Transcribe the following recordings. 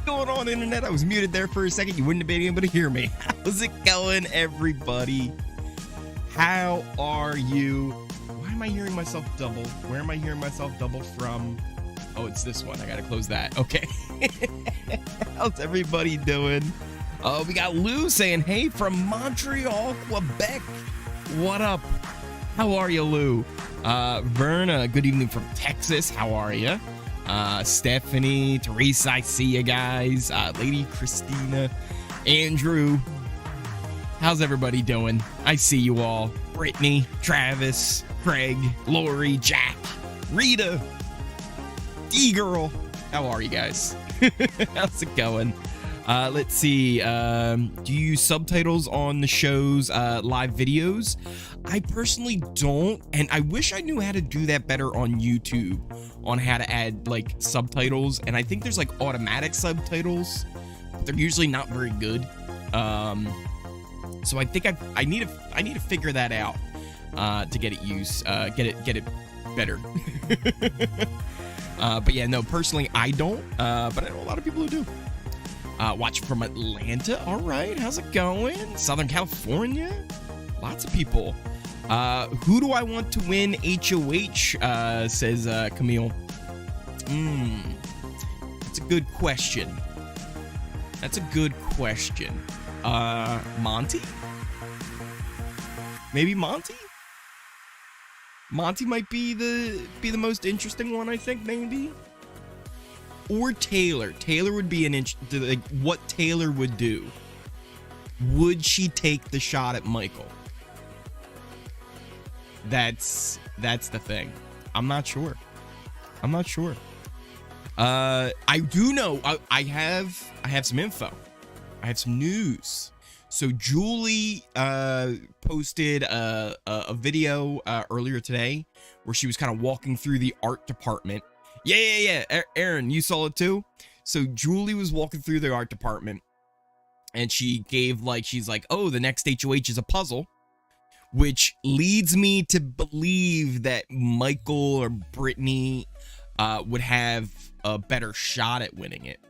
Going on, internet? I was muted there for a second. You wouldn't have been able to hear me. How's it going, everybody? How are you? Why am I hearing myself double? Where am I hearing myself double from? Oh, it's this one. I gotta close that. Okay. How's everybody doing? We got Lou saying, hey, from Montreal, Quebec. What up? How are you, Lou? Verna, good evening from Texas. How are you? Stephanie, Teresa, I see you guys. Lady Christina, Andrew. How's everybody doing? I see you all. Brittany, Travis, Craig, Lori, Jack, Rita, D-Girl. How are you guys? How's it going? Let's see. Do you use subtitles on the show's live videos? I personally don't, and I wish I knew how to do that better on YouTube, on how to add like subtitles. And I think there's like automatic subtitles, but they're usually not very good. So I think I need to figure that out to get it used, get it better. But yeah, no, personally I don't, but I know a lot of people who do. Watching from Atlanta. All right, how's it going? Southern California. Lots of people. Who do I want to win HOH? Says Camille. That's a good question. Monty? Maybe Monty? Monty might be the most interesting one, I think, maybe. Or Taylor. Taylor would be like what Taylor would do. Would she take the shot at Michael? That's the thing. I'm not sure. I do know. I have some info. I have some news. So Julie posted a video earlier today where she was kind of walking through the art department. Yeah. Aaron, you saw it too? So Julie was walking through the art department and she gave she's like, oh, the next HOH is a puzzle, which leads me to believe that Michael or Brittany would have a better shot at winning it.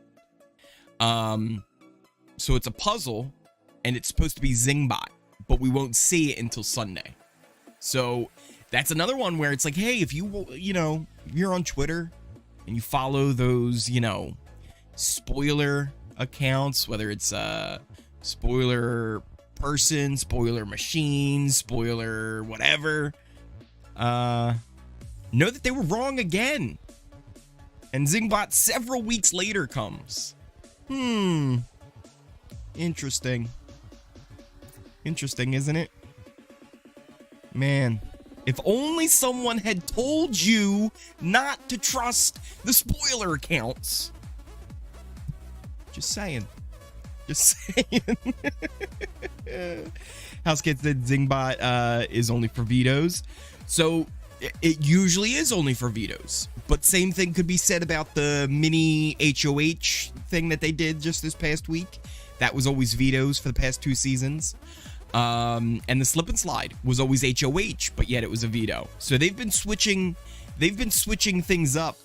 So it's a puzzle and it's supposed to be Zingbot, but we won't see it until Sunday. So that's another one where it's like, hey, if you're on Twitter and you follow those, spoiler accounts, whether it's spoiler person, spoiler machine, spoiler whatever, know that they were wrong again. And Zingbot several weeks later comes. Interesting, isn't it? Man. If only someone had told you not to trust the spoiler accounts. Just saying. House Kids said Zingbot is only for vetoes. So it usually is only for vetoes. But same thing could be said about the mini HOH thing that they did just this past week. That was always vetoes for the past 2 seasons. And the slip and slide was always HOH, but yet it was a veto. So they've been switching things up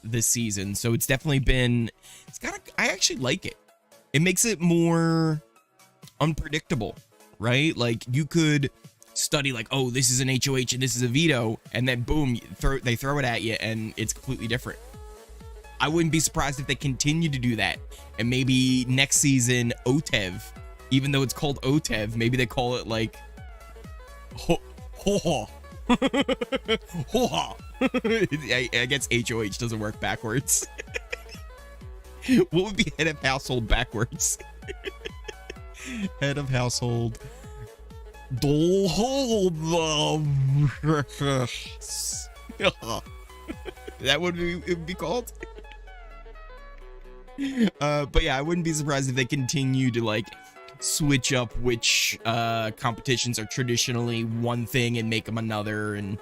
this season. So it's definitely been, I actually like it. It makes it more unpredictable, right? Like you could study like, oh, this is an HOH and this is a veto, and then boom, they throw it at you and it's completely different. I wouldn't be surprised if they continue to do that. And maybe next season, OTEV, even though it's called OTEV, maybe they call it like ho-ha. Ho-ha. I guess HOH doesn't work backwards. What would be head of household backwards? Head of household. That would it would be called. But yeah, I wouldn't be surprised if they continue to like switch up which competitions are traditionally one thing and make them another, and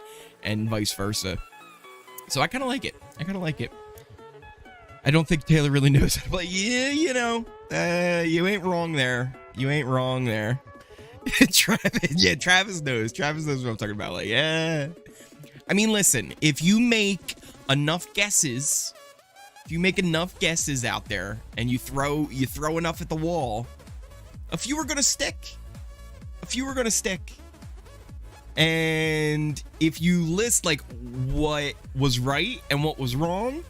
vice versa. So I kind of like it. I don't think Taylor really knows how to play. Yeah, you ain't wrong there. Travis knows. Travis knows what I'm talking about. Like, yeah. I mean, listen, if you make enough guesses, out there and you throw enough at the wall, a few are going to stick. And if you list like what was right and what was wrong,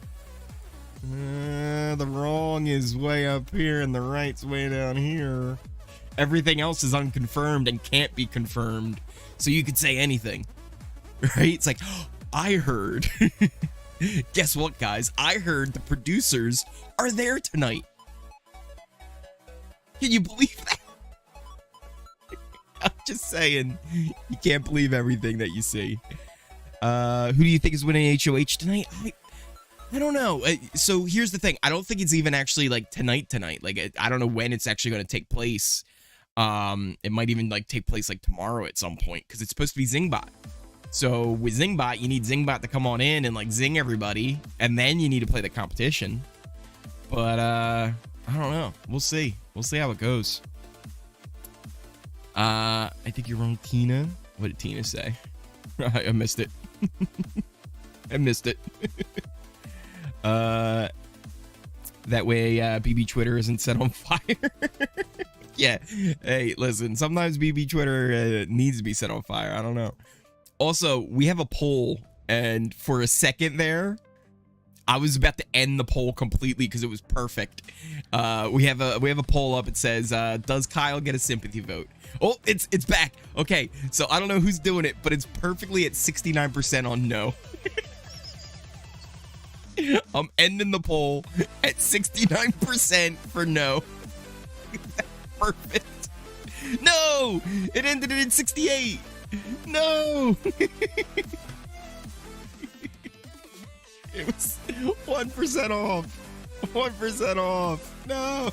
the wrong is way up here and the right's way down here. Everything else is unconfirmed and can't be confirmed. So you could say anything, right? It's like, oh, I heard. Guess what, guys? I heard the producers are there tonight. Can you believe that? I'm just saying, you can't believe everything that you see. Who do you think is winning HOH tonight? I don't know. So here's the thing. I don't think it's even actually like tonight. Like, I don't know when it's actually going to take place. It might even like take place like tomorrow at some point because it's supposed to be Zingbot. So with Zingbot, you need Zingbot to come on in and like zing everybody, and then you need to play the competition. But I don't know. We'll see. We'll see how it goes. I think you're wrong, Tina. What did Tina say? I missed it. I missed it. That way BB Twitter isn't set on fire. Yeah. Hey, listen, sometimes BB Twitter needs to be set on fire. I don't know. Also, we have a poll, and for a second there, I was about to end the poll completely because it was perfect. We have a poll up. It says, does Kyle get a sympathy vote? Oh, it's back. Okay, so I don't know who's doing it, but it's perfectly at 69% on no. I'm ending the poll at 69% for no. Perfect. No, it ended it at 68. No. It was 1% off. 1% off. No.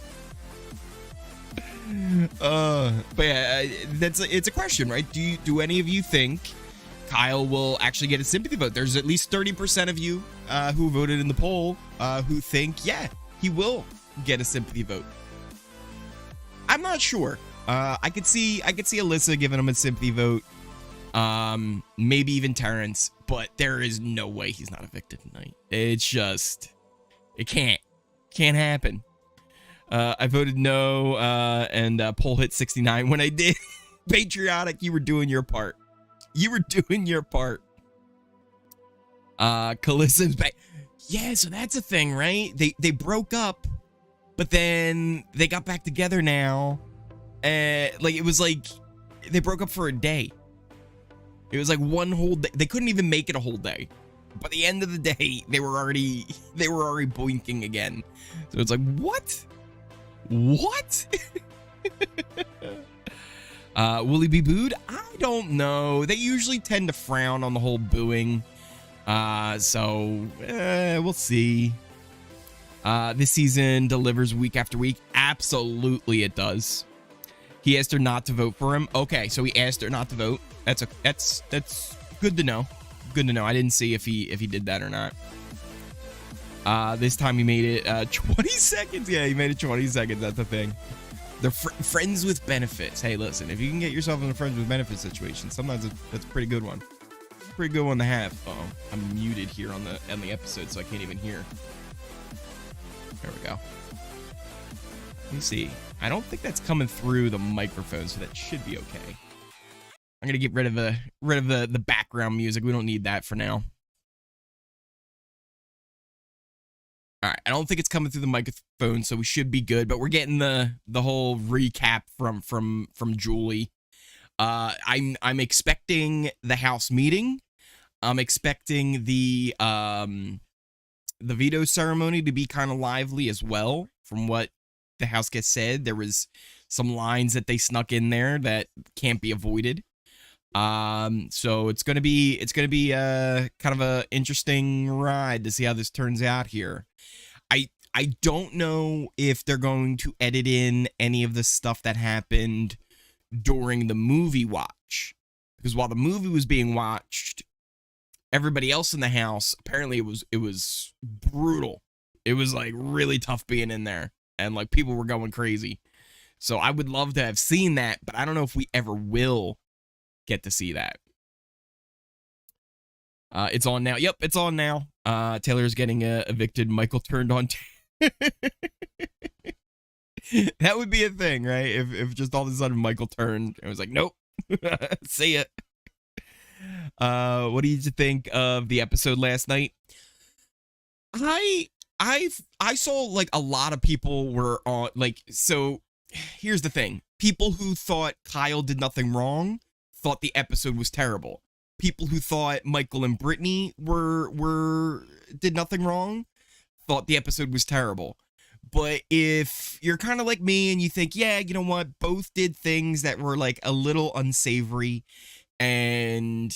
But yeah, it's a question, right? Do any of you think Kyle will actually get a sympathy vote? There's at least 30% of you who voted in the poll who think, yeah, he will get a sympathy vote. I'm not sure. I could see Alyssa giving him a sympathy vote. Maybe even Terrence, but there is no way he's not evicted tonight. It's just, it can't happen. I voted no, and poll hit 69 when I did. Patriotic, you were doing your part. Callissa's back. Yeah, so that's a thing, right? They broke up, but then they got back together now. Like, it was like they broke up for a day. It was like one whole day. They couldn't even make it a whole day. By the end of the day, they were already boinking again. So it's like, what? What? Will he be booed? I don't know. They usually tend to frown on the whole booing. So we'll see. This season delivers week after week. Absolutely, it does. He asked her not to vote for him. Okay, so he asked her not to vote. That's good to know. Good to know. I didn't see if he did that or not. This time he made it 20 seconds. Yeah, he made it 20 seconds. That's the thing. The friends with benefits. Hey, listen, if you can get yourself in a friends with benefits situation, sometimes that's a pretty good one. Pretty good one to have. Uh-oh, I'm muted here on the episode, so I can't even hear. There we go. Let me see. I don't think that's coming through the microphone, so that should be okay. I'm gonna get rid of the background music. We don't need that for now. All right, I don't think it's coming through the microphone, so we should be good. But we're getting the whole recap from Julie. I'm expecting the House meeting. I'm expecting the veto ceremony to be kind of lively as well. From what the House guest said, there was some lines that they snuck in there that can't be avoided. So it's gonna be kind of a interesting ride to see how this turns out here. I don't know if they're going to edit in any of the stuff that happened during the movie watch, because while the movie was being watched, everybody else in the house, apparently it was brutal. It was like really tough being in there, and like people were going crazy. So I would love to have seen that, but I don't know if we ever will get to see that. It's on now. Yep, it's on now. Taylor's getting evicted. Michael turned on. That would be a thing, right? If just all of a sudden Michael turned and was like, nope, see ya. What did you think of the episode last night? I saw like a lot of people were on like, so here's the thing. People who thought Kyle did nothing wrong thought the episode was terrible. People who thought Michael and Brittany were did nothing wrong thought the episode was terrible. But if you're kind of like me and you think, yeah, you know what, both did things that were like a little unsavory, and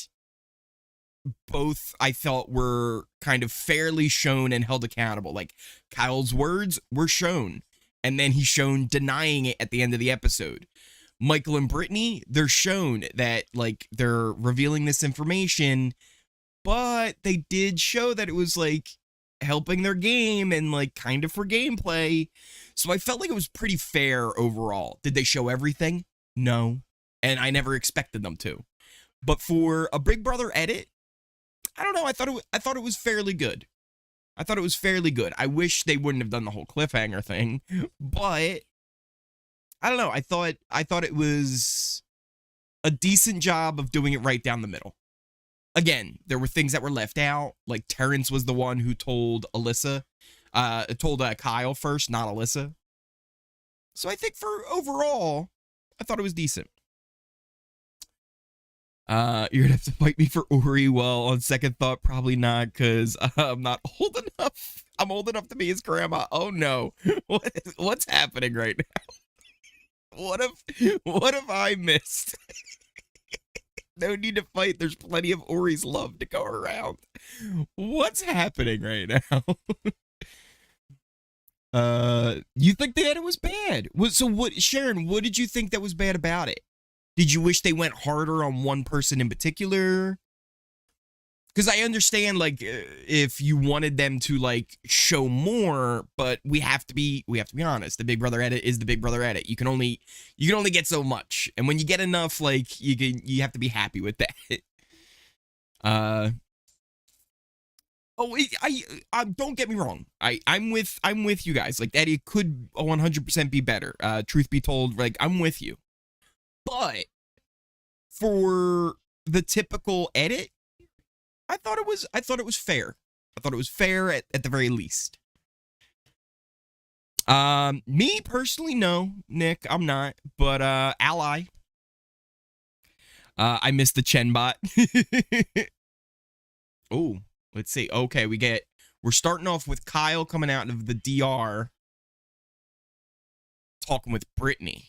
both I felt were kind of fairly shown and held accountable. Like Kyle's words were shown, and then he's shown denying it at the end of the episode. Michael and Brittany, they're shown that like they're revealing this information, but they did show that it was like helping their game and like kind of for gameplay. So I felt like it was pretty fair overall. Did they show everything? No. And I never expected them to. But for a Big Brother edit, I don't know. I thought it was fairly good. I thought it was fairly good. I wish they wouldn't have done the whole cliffhanger thing, but I don't know. I thought it was a decent job of doing it right down the middle. Again, there were things that were left out. Like Terrence was the one who told Kyle first, not Alyssa. So I think for overall, I thought it was decent. You're gonna have to fight me for Uri. Well, on second thought, probably not, because I'm not old enough. I'm old enough to be his grandma. Oh no, what's happening right now? What have I missed? No need to fight. There's plenty of Uri's love to go around. What's happening right now? You think the edit was bad? So what, Sharon? What did you think that was bad about it? Did you wish they went harder on one person in particular? Because I understand, like, if you wanted them to like show more, but we have to be honest. The Big Brother edit is the Big Brother edit. You can only get so much, and when you get enough, like, you have to be happy with that. Don't get me wrong. I'm with you guys. Like, that it could 100% be better. Truth be told, like, I'm with you. But for the typical edit, I thought it was fair. I thought it was fair at the very least. Me personally, no, Nick, I'm not. But Ally. I missed the Chen bot. Oh, let's see. Okay, we're starting off with Kyle coming out of the DR talking with Brittany.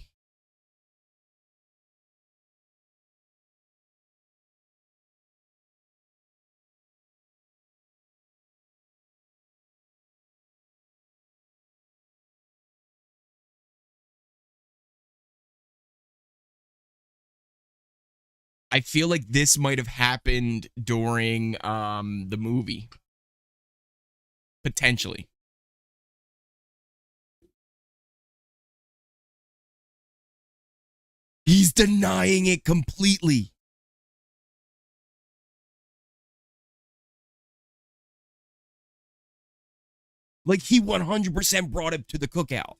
I feel like this might have happened during the movie. Potentially. He's denying it completely. Like, he 100% brought him to the cookout.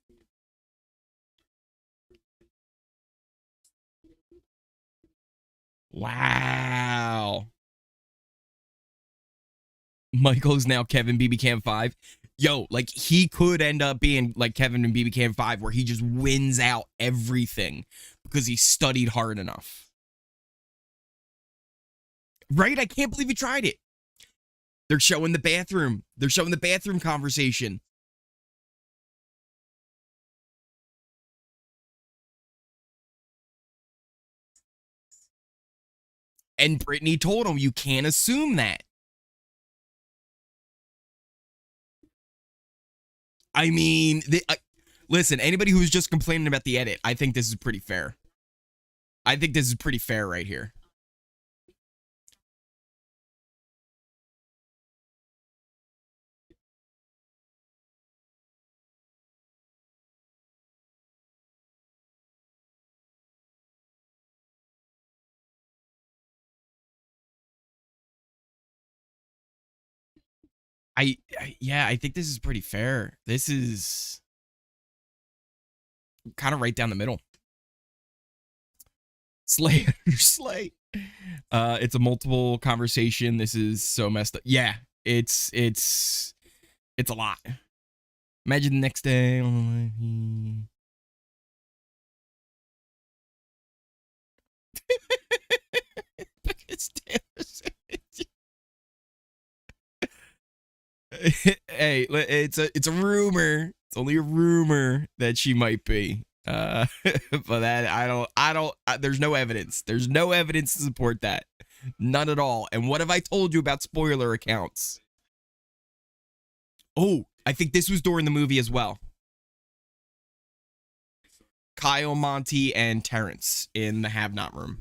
Wow. Michael is now Kevin BB Cam 5. Yo, like, he could end up being like Kevin in BB Cam 5, where he just wins out everything because he studied hard enough. Right? I can't believe he tried it. They're showing the bathroom. They're showing the bathroom conversation. And Brittany told him, you can't assume that. I mean, listen, anybody who's just complaining about the edit, I think this is pretty fair. I think this is pretty fair right here. Yeah, I think this is pretty fair. This is kind of right down the middle. Slay. Slay. It's a multiple conversation. This is so messed up. Yeah, it's a lot. Imagine the next day. Hey, it's a rumor. It's only a rumor that she might be. But that I don't. There's no evidence. There's no evidence to support that. None at all. And what have I told you about spoiler accounts? Oh, I think this was during the movie as well. Kyle, Monty, and Terrence in the Have Not room.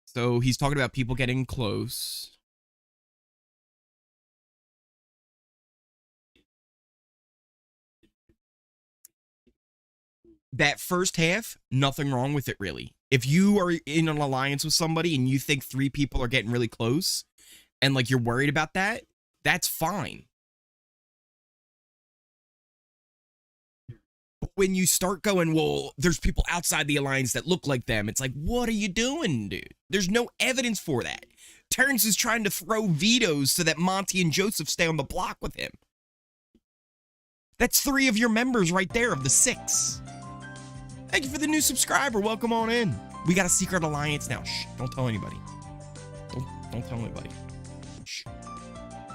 So he's talking about people getting close. That first half, nothing wrong with it, really. If you are in an alliance with somebody and you think 3 people are getting really close and like you're worried about that, that's fine. But when you start going, well, there's people outside the alliance that look like them, it's like, what are you doing, dude? There's no evidence for that. Terrence is trying to throw vetoes so that Monty and Joseph stay on the block with him. That's 3 of your members right there of the 6. Thank you for the new subscriber. Welcome on in. We got a secret alliance now. Shh, don't tell anybody. Don't tell anybody. Shh.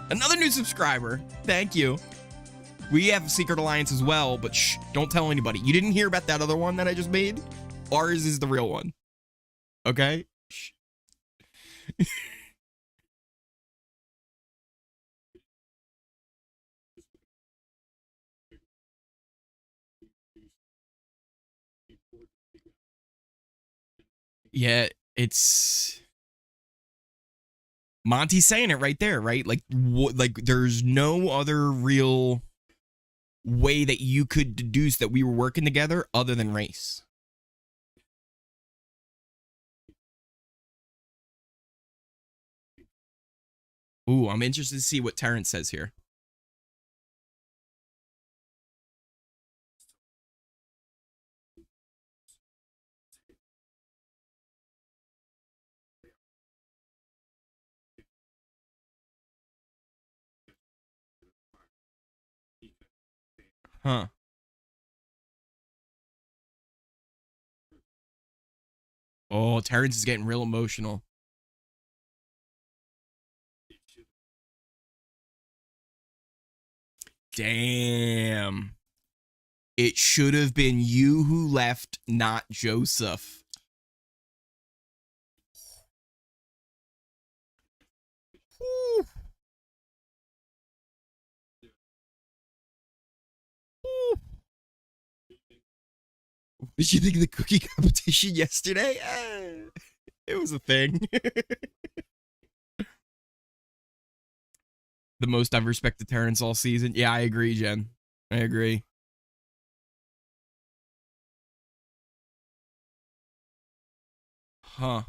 Another new subscriber. Thank you. We have a secret alliance as well, but shh, don't tell anybody. You didn't hear about that other one that I just made? Ours is the real one. Okay? Shh. Yeah, it's Monty's saying it right there, right? Like there's no other real way that you could deduce that we were working together other than race. Ooh, I'm interested to see what Terrence says here. Huh. Oh, Terrence is getting real emotional. Damn. It should have been you who left, not Joseph. Whew. Whew. Did you think of the cookie competition yesterday? It was a thing. The most I've respected Terrence all season. Yeah, I agree, Jen. I agree. Huh.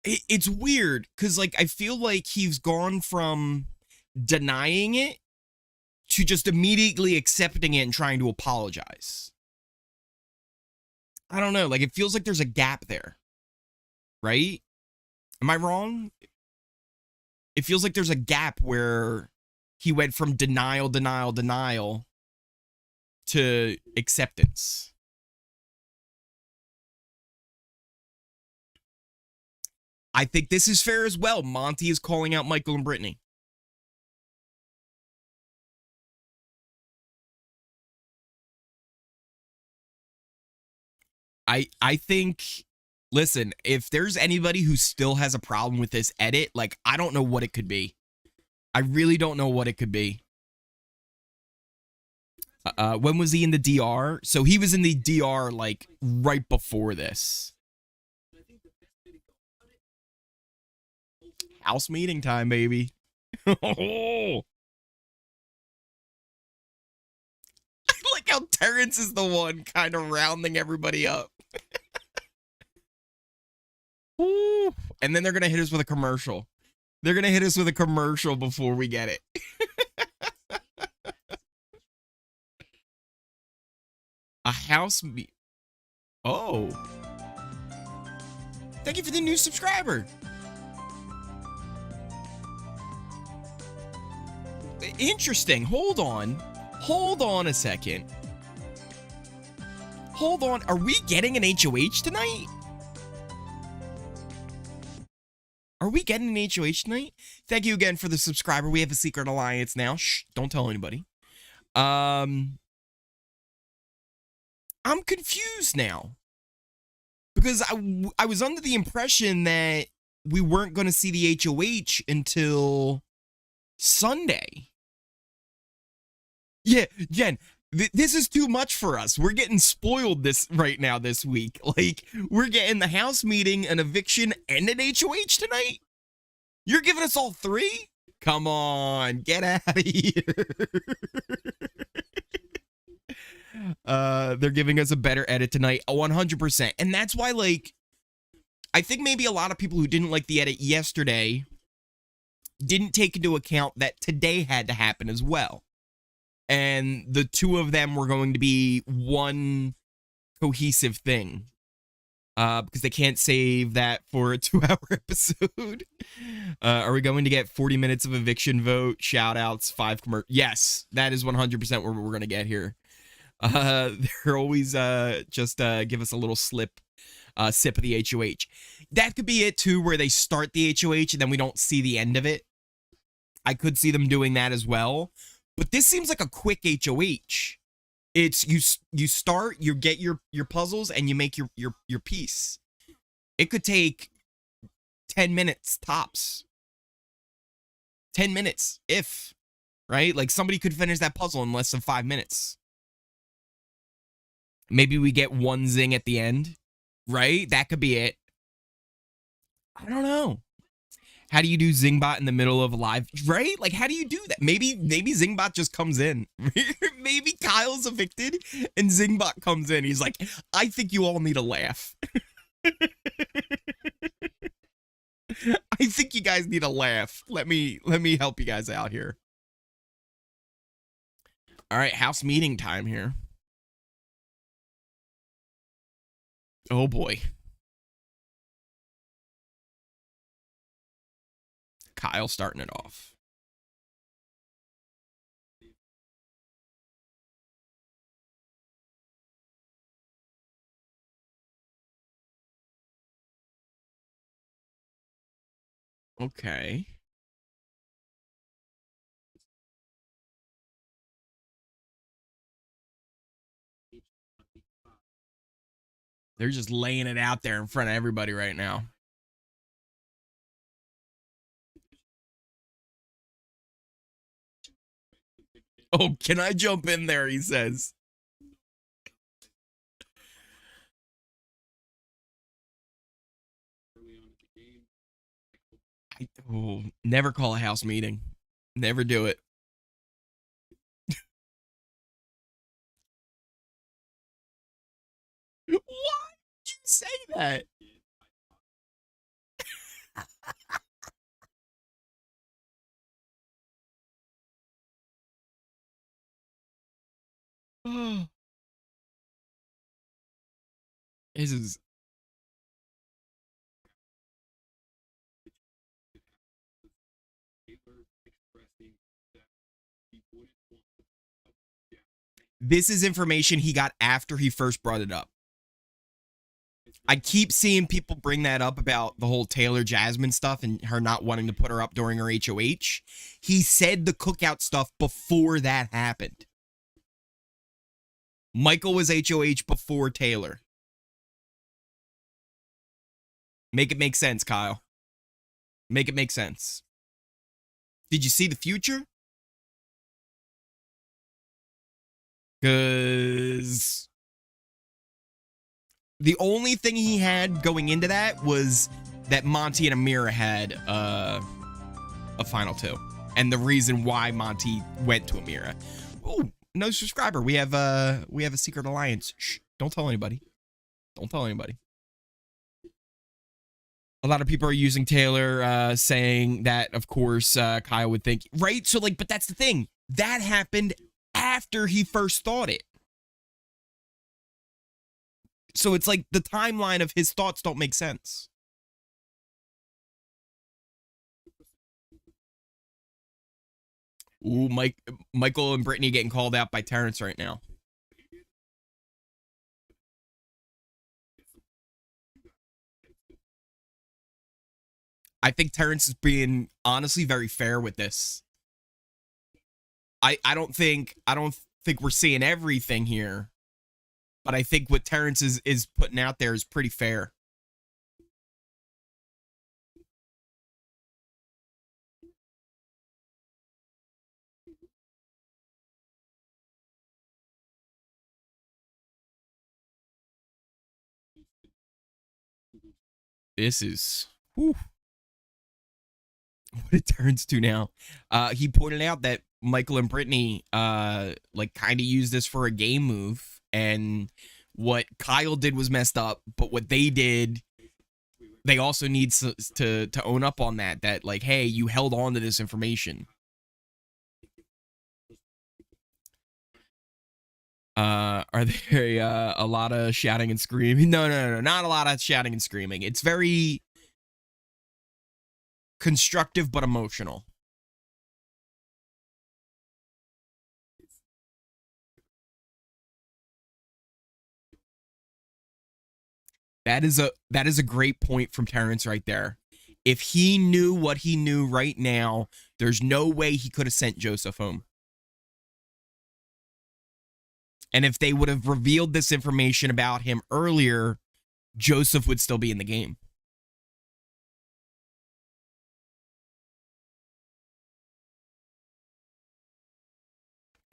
It's weird because, like, I feel like he's gone from denying it to just immediately accepting it and trying to apologize. I don't know. Like, it feels like there's a gap there. Right? Am I wrong? It feels like there's a gap where he went from denial to acceptance. I think this is fair as well. Monty is calling out Michael and Brittany. I think, listen, if there's anybody who still has a problem with this edit, like, I don't know what it could be. I really don't know what it could be. When was he in the DR? So he was in the DR, like, right before this. House meeting time, baby. Oh. I like how Terrence is the one kind of rounding everybody up. Ooh. And then they're going to hit us with a commercial. They're going to hit us with a commercial before we get it. A house meet. Oh. Thank you for the new subscriber. Interesting. Hold on. Hold on a second. Hold on. Are we getting an HOH tonight? Are we getting an HOH tonight? Thank you again for the subscriber. We have a secret alliance now. Shh, don't tell anybody. I'm confused now. Because I was under the impression that we weren't going to see the HOH until Sunday. Yeah, Jen, this is too much for us. We're getting spoiled right now this week. Like, we're getting the house meeting, an eviction, and an HOH tonight? You're giving us all three? Come on, get out of here. They're giving us a better edit tonight, 100%. And that's why, like, I think maybe a lot of people who didn't like the edit yesterday didn't take into account that today had to happen as well. And the two of them were going to be one cohesive thing. Because they can't save that for a 2-hour episode. Are we going to get 40 minutes of eviction vote, shout outs, 5 commercials? Yes, that is 100% what we're going to get here. They're always just give us a little sip of the HOH. That could be it too, where they start the HOH and then we don't see the end of it. I could see them doing that as well. But this seems like a quick HOH. It's you start, you get your puzzles, and you make your piece. It could take 10 minutes tops. 10 minutes, if, right? Like, somebody could finish that puzzle in less than 5 minutes. Maybe we get one zing at the end, right? That could be it. I don't know. How do you do Zingbot in the middle of a live, right? Like, how do you do that? Maybe Zingbot just comes in. Maybe Kyle's evicted and Zingbot comes in. He's like, I think you all need a laugh. I think you guys need a laugh. Let me help you guys out here. All right, house meeting time here. Oh boy. Kyle starting it off. Okay. They're just laying it out there in front of everybody right now. Oh, can I jump in there? He says. Never call a house meeting. Never do it. Why did you say that? This is. This is information he got after he first brought it up. I keep seeing people bring that up about the whole Taylor Jasmine stuff and her not wanting to put her up during her HOH. He said the cookout stuff before that happened. Michael was HOH before Taylor. Make it make sense, Kyle. Make it make sense. Did you see the future? Because the only thing he had going into that was that Monty and Amira had a final two. and the reason why Monty went to Amira. Oh, no subscriber. We have a secret alliance. Shh, don't tell anybody. Don't tell anybody. A lot of people are using Taylor, saying that, of course, Kyle would think, right? So, like, but that's the thing. That happened after he first thought it. So it's like the timeline of his thoughts don't make sense. Ooh, Michael and Brittany getting called out by Terrence right now. I think Terrence is being honestly very fair with this. I don't think we're seeing everything here, but I think what Terrence is putting out there is pretty fair. This is, whew. What it turns to now. He pointed out that Michael and Brittany like kind of used this for a game move, and what Kyle did was messed up, but what they did, they also need to own up on that like, hey, you held on to this information. Are there a lot of shouting and screaming? No, not a lot of shouting and screaming. It's very constructive but emotional. That is a great point from Terrence right there. If he knew what he knew right now, there's no way he could have sent Joseph home. And if they would have revealed this information about him earlier, Joseph would still be in the game.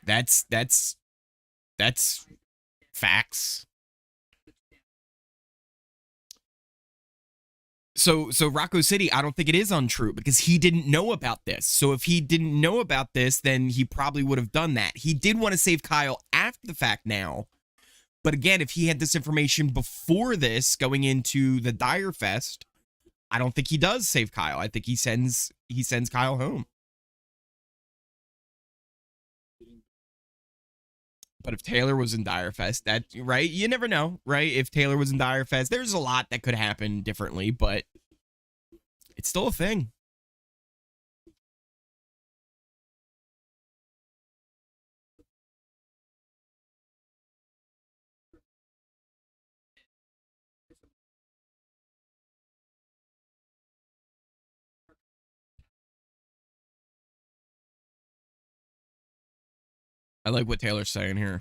That's facts. So Rocco City, I don't think it is untrue because he didn't know about this. So if he didn't know about this, then he probably would have done that. He did want to save Kyle after the fact now. But again, if he had this information before this going into the Dire Fest, I don't think he does save Kyle. I think he sends Kyle home. But if Taylor was in Dire Fest, that, right? You never know, right? If Taylor was in Dire Fest, there's a lot that could happen differently, but it's still a thing. I like what Taylor's saying here.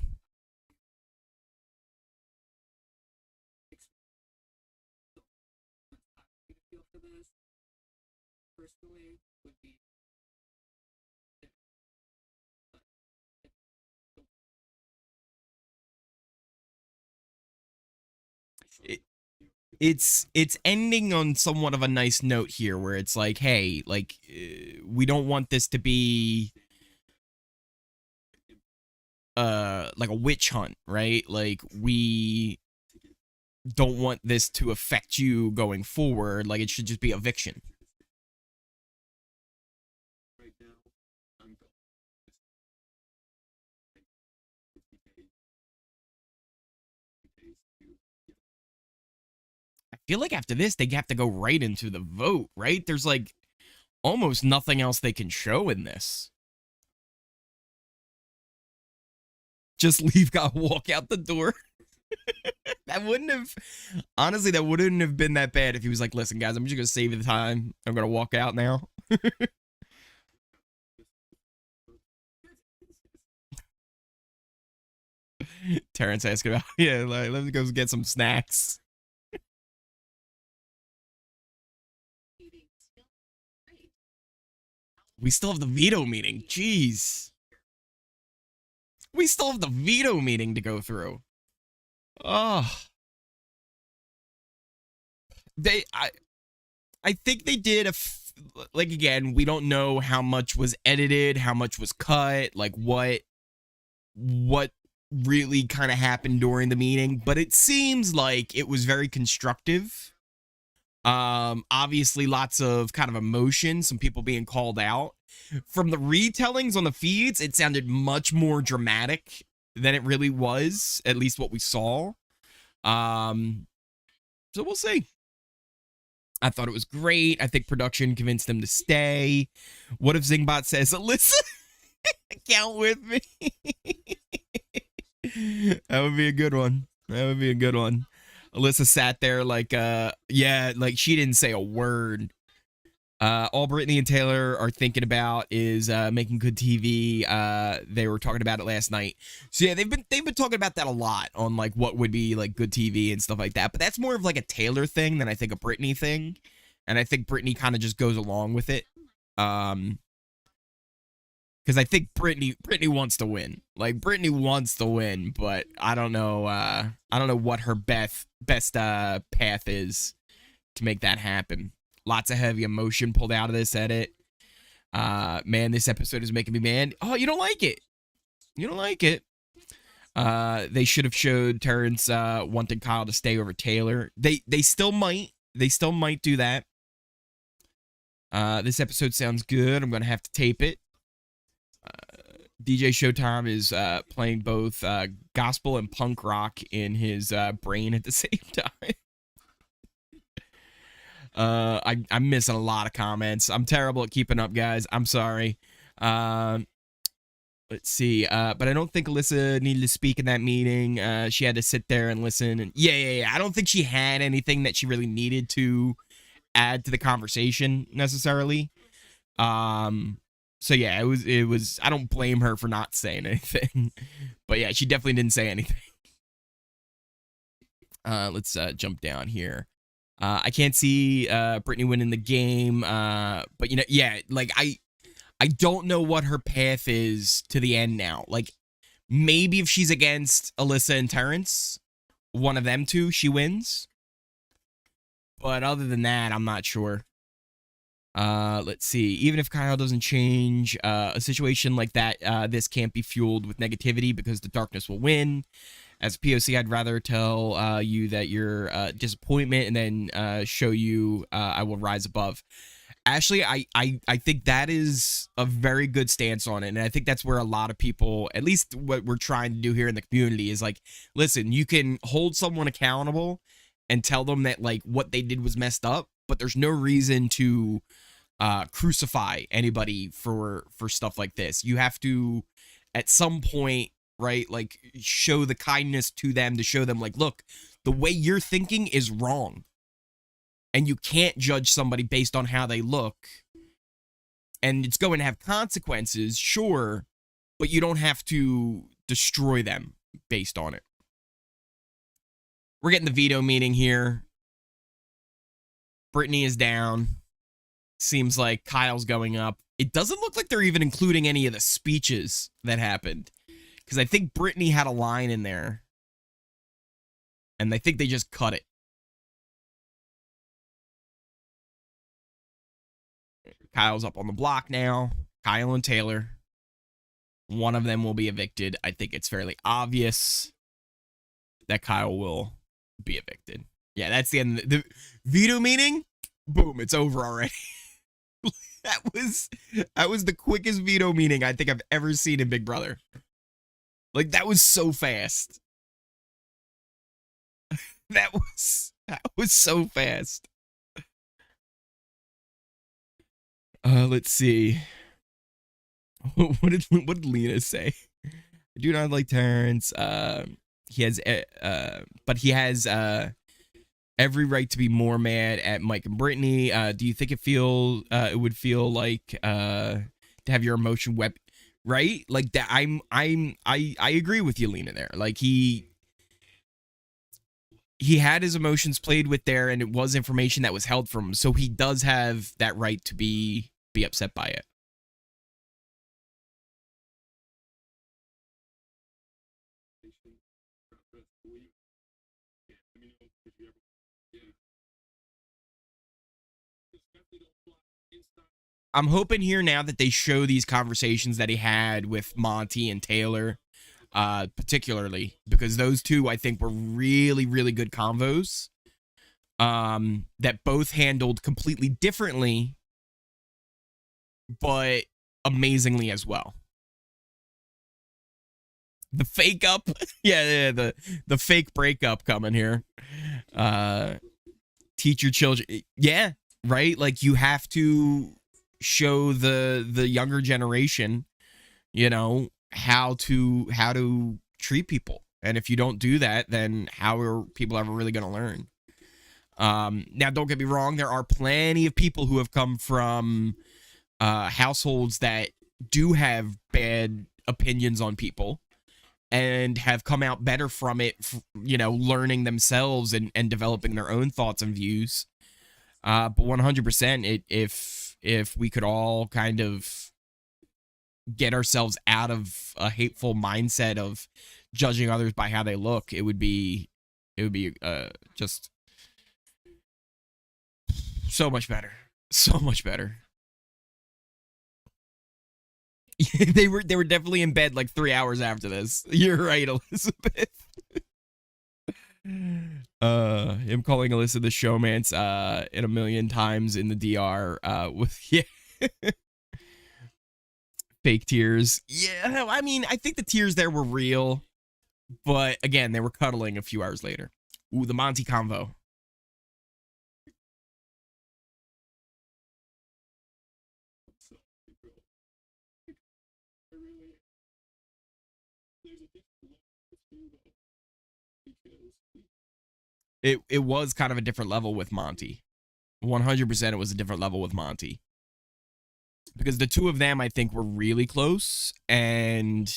It's ending on somewhat of a nice note here where it's like, hey, like, we don't want this to be like a witch hunt, right? Like, we don't want this to affect you going forward. Like, it should just be eviction. I feel like after this, they have to go right into the vote, right? There's like almost nothing else they can show in this. Just leave, got walk out the door. That wouldn't have, honestly, that wouldn't have been that bad if he was like, listen, guys, I'm just going to save you the time. I'm going to walk out now. Terrence asking about, yeah, like, let me go get some snacks. We still have the veto meeting. Jeez. We still have the veto meeting to go through. Oh. I think they did like, again, we don't know how much was edited, how much was cut, like what really kind of happened during the meeting, but it seems like it was very constructive. Obviously lots of kind of emotion, some people being called out. From the retellings on the feeds, it sounded much more dramatic than it really was, at least what we saw. So we'll see. I thought it was great. I think production convinced them to stay. What if Zingbot says, Alyssa, count with me? That would be a good one. That would be a good one. Alyssa sat there like, yeah, like she didn't say a word. All Brittany and Taylor are thinking about is making good TV. They were talking about it last night. So yeah, they've been talking about that a lot on like what would be like good TV and stuff like that. But that's more of like a Taylor thing than I think a Brittany thing. And I think Brittany kind of just goes along with it. Because I think Brittany wants to win. Like Brittany wants to win, but I don't know. I don't know what her best path is to make that happen. Lots of heavy emotion pulled out of this edit. Man, this episode is making me mad. Oh, you don't like it? You don't like it? They should have showed Terrence wanting Kyle to stay over Taylor. They still might. They still might do that. This episode sounds good. I'm gonna have to tape it. DJ Showtime is playing both gospel and punk rock in his brain at the same time. I'm missing a lot of comments. I'm terrible at keeping up, guys. I'm sorry. Let's see. But I don't think Alyssa needed to speak in that meeting. She had to sit there and listen. And yeah. I don't think she had anything that she really needed to add to the conversation necessarily. So yeah, it was. I don't blame her for not saying anything. But yeah, she definitely didn't say anything. Let's jump down here. I can't see Brittany winning the game, but you know, yeah, like I don't know what her path is to the end now. Like maybe if she's against Alyssa and Terrence, one of them two, she wins. But other than that, I'm not sure. Let's see. Even if Kyle doesn't change, a situation like that, this can't be fueled with negativity because the darkness will win. As a POC, I'd rather tell you that you're disappointment and then show you I will rise above. Ashley, I think that is a very good stance on it. And I think that's where a lot of people, at least what we're trying to do here in the community, is like, listen, you can hold someone accountable and tell them that like what they did was messed up, but there's no reason to crucify anybody for stuff like this. You have to, at some point, right, like show the kindness to them to show them like, look, the way you're thinking is wrong. And you can't judge somebody based on how they look. And it's going to have consequences, sure, but you don't have to destroy them based on it. We're getting the veto meeting here. Brittany is down. Seems like Kyle's going up. It doesn't look like they're even including any of the speeches that happened. Because I think Brittany had a line in there. And I think they just cut it. Kyle's up on the block now. Kyle and Taylor. One of them will be evicted. I think it's fairly obvious that Kyle will be evicted. Yeah, that's the end. The veto meeting, boom, it's over already. That was the quickest veto meeting I think I've ever seen in Big Brother. Like, that was so fast. That was so fast. Let's see. What did Lena say? I do not like Terrence. He has every right to be more mad at Mike and Brittany. Do you think it would feel like to have your emotion weapon, right? Like that. I agree with you, Lena, there. Like he had his emotions played with there, and it was information that was held from him, so he does have that right to be upset by it. I'm hoping here now that they show these conversations that he had with Monty and Taylor, particularly because those two I think were really, really good convos. That both handled completely differently, but amazingly as well. The fake up, yeah, the fake breakup coming here. Teach your children, yeah, right. Like you have to show the younger generation, you know, how to treat people, and if you don't do that, then how are people ever really going to learn? Now, don't get me wrong, there are plenty of people who have come from households that do have bad opinions on people and have come out better from it, you know, learning themselves and developing their own thoughts and views. But 100%, if we could all kind of get ourselves out of a hateful mindset of judging others by how they look, it would be just so much better. So much better. they were definitely in bed like 3 hours after this. You're right, Elizabeth. Him calling Alyssa the showmance in a million times in the DR with fake tears. Yeah, I mean, I think the tears there were real, but again, they were cuddling a few hours later. Ooh, the Monty convo. It was kind of a different level with Monty. 100% it was a different level with Monty. Because the two of them, I think, were really close. And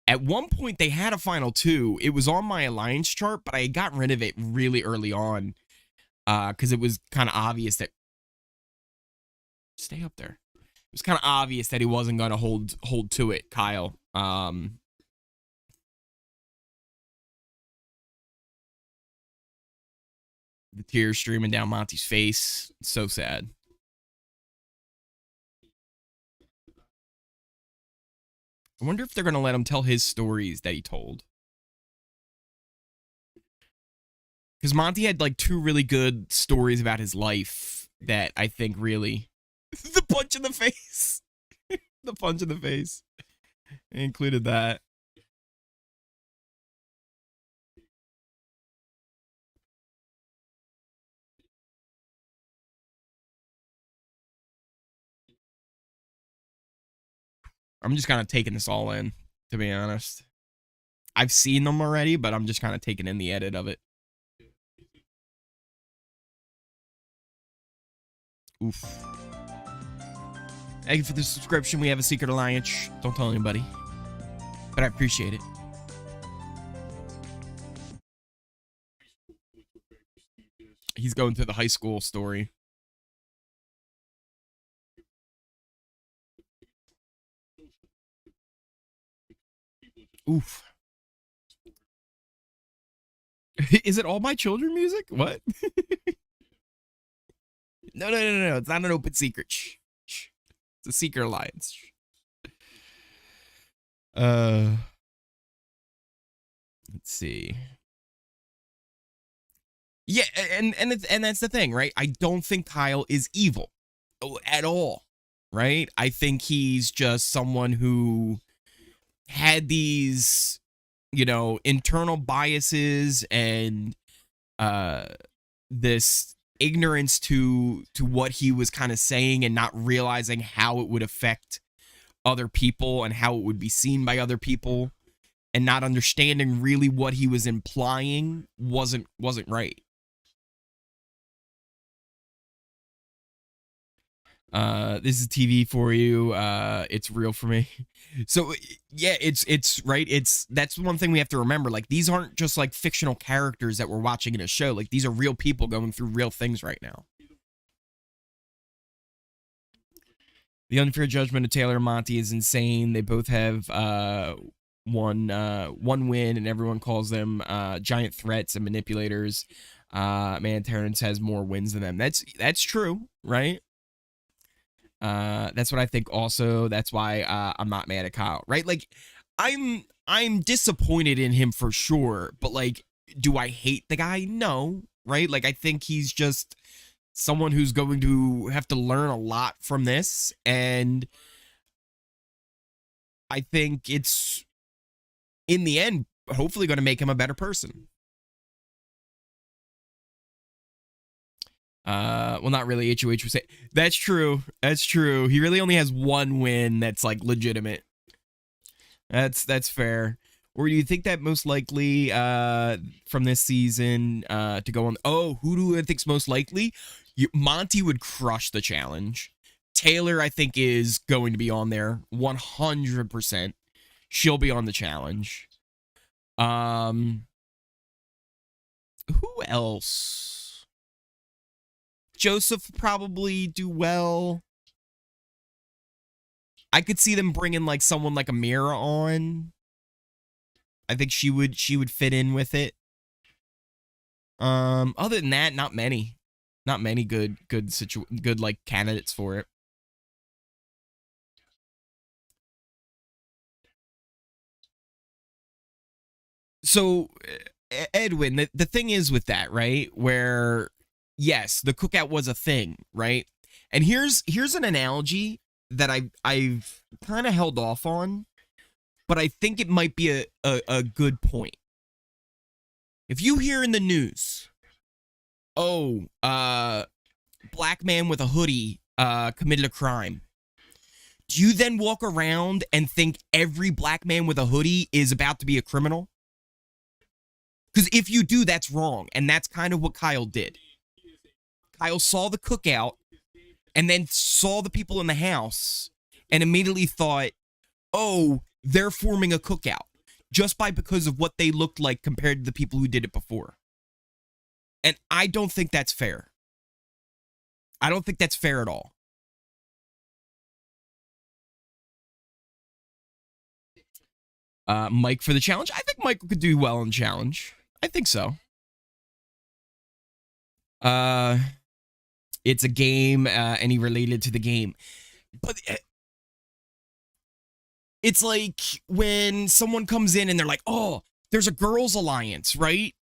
at one point, they had a final two. It was on my alliance chart, but I got rid of it really early on. Because it was kind of obvious that... Stay up there. It was kind of obvious that he wasn't going to hold to it, Kyle. The tears streaming down Monty's face. It's so sad. I wonder if they're going to let him tell his stories that he told. Because Monty had like two really good stories about his life that I think really... the punch in the face. The punch in the face. I included that. I'm just kind of taking this all in, to be honest. I've seen them already, but I'm just kind of taking in the edit of it. Oof. Thank you for the subscription. We have a secret alliance. Don't tell anybody. But I appreciate it. He's going through the high school story. Oof. Is it All My Children music? What? No. It's not an open secret. Shh. It's a secret alliance. Let's see. Yeah, and that's the thing, right? I don't think Kyle is evil at all, right? I think he's just someone who had these, you know, internal biases and this ignorance to what he was kind of saying and not realizing how it would affect other people and how it would be seen by other people, and not understanding really what he was implying wasn't right. This is TV for you. It's real for me. So yeah, it's right. That's one thing we have to remember. Like, these aren't just like fictional characters that we're watching in a show. Like, these are real people going through real things right now. The unfair judgment of Taylor and Monty is insane. They both have one win, and everyone calls them giant threats and manipulators. Man, Terrence has more wins than them. That's true, right? That's what I think also. That's why I'm not mad at Kyle, right? Like, I'm disappointed in him for sure, but like, do I hate the guy? No, right? Like, I think he's just someone who's going to have to learn a lot from this, and I think it's, in the end, hopefully going to make him a better person. Well, not really. HOH was saying that's true. That's true. He really only has one win that's like legitimate. That's fair. Or do you think that most likely from this season to go on? Oh, who do I think's most likely? Monty would crush the challenge. Taylor, I think, is going to be on there 100%. She'll be on the challenge. Who else? Joseph probably do well. I could see them bringing like someone like Amira on. I think she would fit in with it. Other than that, not many good like candidates for it. So, Edwin, the thing is with that, right? Where, yes, the cookout was a thing, right? And here's an analogy that I've kind of held off on, but I think it might be a good point. If you hear in the news, oh, black man with a hoodie committed a crime, do you then walk around and think every black man with a hoodie is about to be a criminal? Because if you do, that's wrong. And that's kind of what Kyle did. Kyle saw the cookout and then saw the people in the house and immediately thought, oh, they're forming a cookout just because of what they looked like compared to the people who did it before. And I don't think that's fair. I don't think that's fair at all. Mike for the challenge. I think Michael could do well in the challenge. I think so. It's a game, and he related to the game. But it's like when someone comes in and they're like, oh, there's a girls' alliance, right?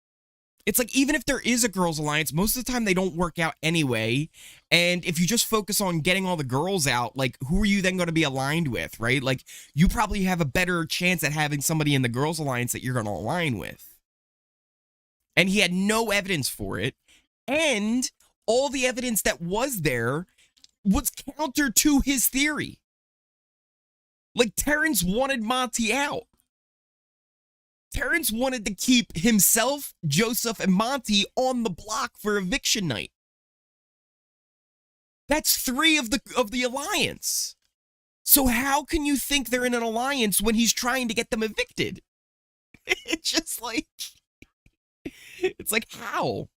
It's like, even if there is a girls' alliance, most of the time they don't work out anyway. And if you just focus on getting all the girls out, like, who are you then going to be aligned with, right? Like, you probably have a better chance at having somebody in the girls' alliance that you're going to align with. And he had no evidence for it. And all the evidence that was there was counter to his theory. Like, Terrence wanted Monty out. Terrence wanted to keep himself, Joseph, and Monty on the block for eviction night. That's 3 of the alliance. So how can you think they're in an alliance when he's trying to get them evicted? It's just like, it's like, how?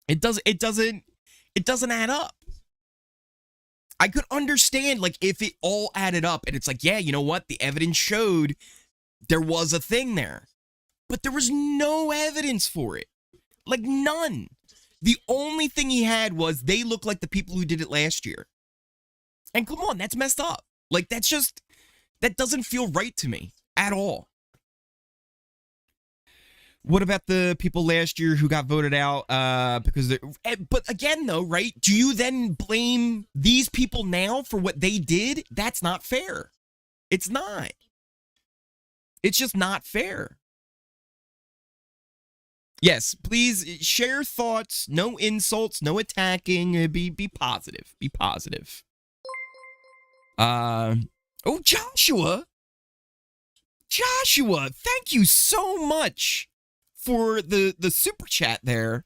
It doesn't add up. I could understand, like, if it all added up and it's like, yeah, you know what? The evidence showed there was a thing there, but there was no evidence for it. Like, none. The only thing he had was they look like the people who did it last year. And come on, that's messed up. Like, that doesn't feel right to me at all. What about the people last year who got voted out because they're... But again, though, right? Do you then blame these people now for what they did? That's not fair. It's not. It's just not fair. Yes, please share thoughts. No insults, no attacking. Be positive. Be positive. Oh, Joshua. Joshua, thank you so much for the super chat there.